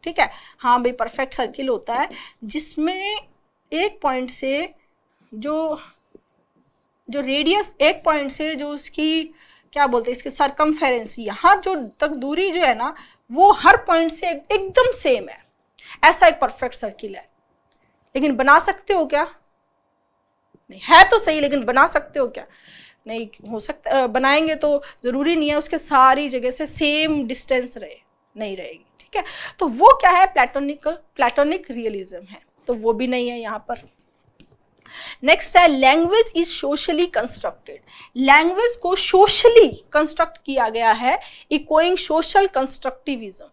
ठीक है, हाँ भाई परफेक्ट सर्किल होता है जिसमें एक पॉइंट से जो जो रेडियस एक पॉइंट से जो उसकी क्या बोलते हैं इसकी सरकमफेरेंस, यहाँ जो तक दूरी जो है ना वो हर पॉइंट से एकदम सेम है, ऐसा एक परफेक्ट सर्किल है। लेकिन बना सकते हो क्या? नहीं है तो सही, लेकिन बना सकते हो क्या? नहीं हो सकता। बनाएंगे तो जरूरी नहीं है उसके सारी जगह से सेम डिस्टेंस रहे, नहीं रहेगी, ठीक है। तो वो क्या है? प्लेटोनिक रियलिज्म है, तो वो भी नहीं है यहाँ पर। नेक्स्ट है language is socially constructed. Language को सोशली कंस्ट्रक्ट किया गया है, इकोइंग सोशल कंस्ट्रक्टिविज्म।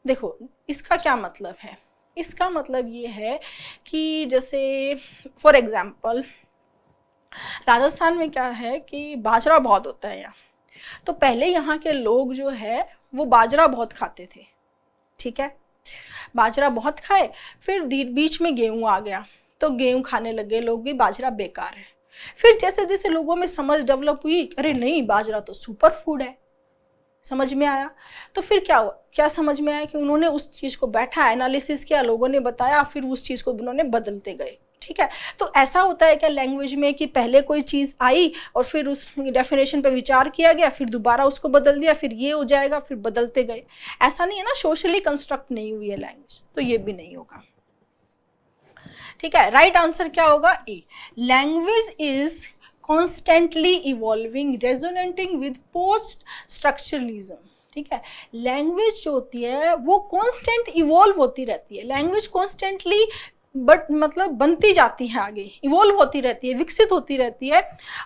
देखो इसका क्या मतलब है? इसका मतलब ये है कि जैसे फॉर एग्जाम्पल राजस्थान में क्या है कि बाजरा बहुत होता है यहाँ, तो पहले यहाँ के लोग जो है वो बाजरा बहुत खाते थे, ठीक है। बाजरा बहुत खाए, फिर बीच में गेहूं आ गया, तो गेहूं खाने लगे लोग भी, बाजरा बेकार है। फिर जैसे जैसे लोगों में समझ डेवलप हुई, अरे नहीं बाजरा तो सुपर फूड है, समझ में आया। तो फिर क्या हुआ? क्या समझ में आया कि उन्होंने उस चीज को बैठा एनालिसिस किया, लोगों ने बताया, फिर उस चीज को उन्होंने बदलते गए, ठीक है। तो ऐसा होता है क्या लैंग्वेज में कि पहले कोई चीज आई और फिर उस डेफिनेशन पे विचार किया गया, फिर दोबारा उसको बदल दिया, फिर ये हो जाएगा, फिर बदलते गए। ऐसा नहीं है ना, सोशली कंस्ट्रक्ट नहीं हुई है लैंग्वेज, तो ये भी नहीं होगा, ठीक है। राइट आंसर क्या होगा? A. Language is constantly evolving resonating with post structuralism, ठीक है। लैंग्वेज जो होती है वो कॉन्स्टेंट इवॉल्व होती रहती है। लैंग्वेज कॉन्स्टेंटली मतलब बनती जाती है, आगे इवॉल्व होती रहती है, विकसित होती रहती है।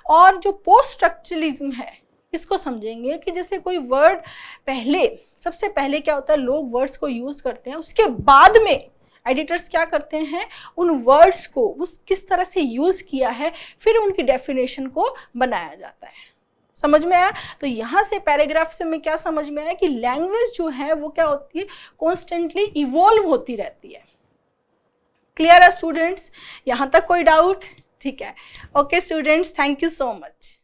और जो पोस्ट स्ट्रक्चरलिज्म है इसको समझेंगे कि जैसे कोई वर्ड पहले, सबसे पहले क्या होता है, लोग वर्ड्स को यूज करते हैं, उसके बाद में एडिटर्स क्या करते हैं, उन वर्ड्स को उस किस तरह से यूज किया है, फिर उनकी डेफिनेशन को बनाया जाता है। समझ में आया? तो यहाँ से पैराग्राफ से मैं क्या समझ में आया कि लैंग्वेज जो है वो क्या होती है, कॉन्स्टेंटली इवॉल्व होती रहती है। क्लियर है स्टूडेंट्स? यहाँ तक कोई डाउट? ठीक है, okay students, thank you so much.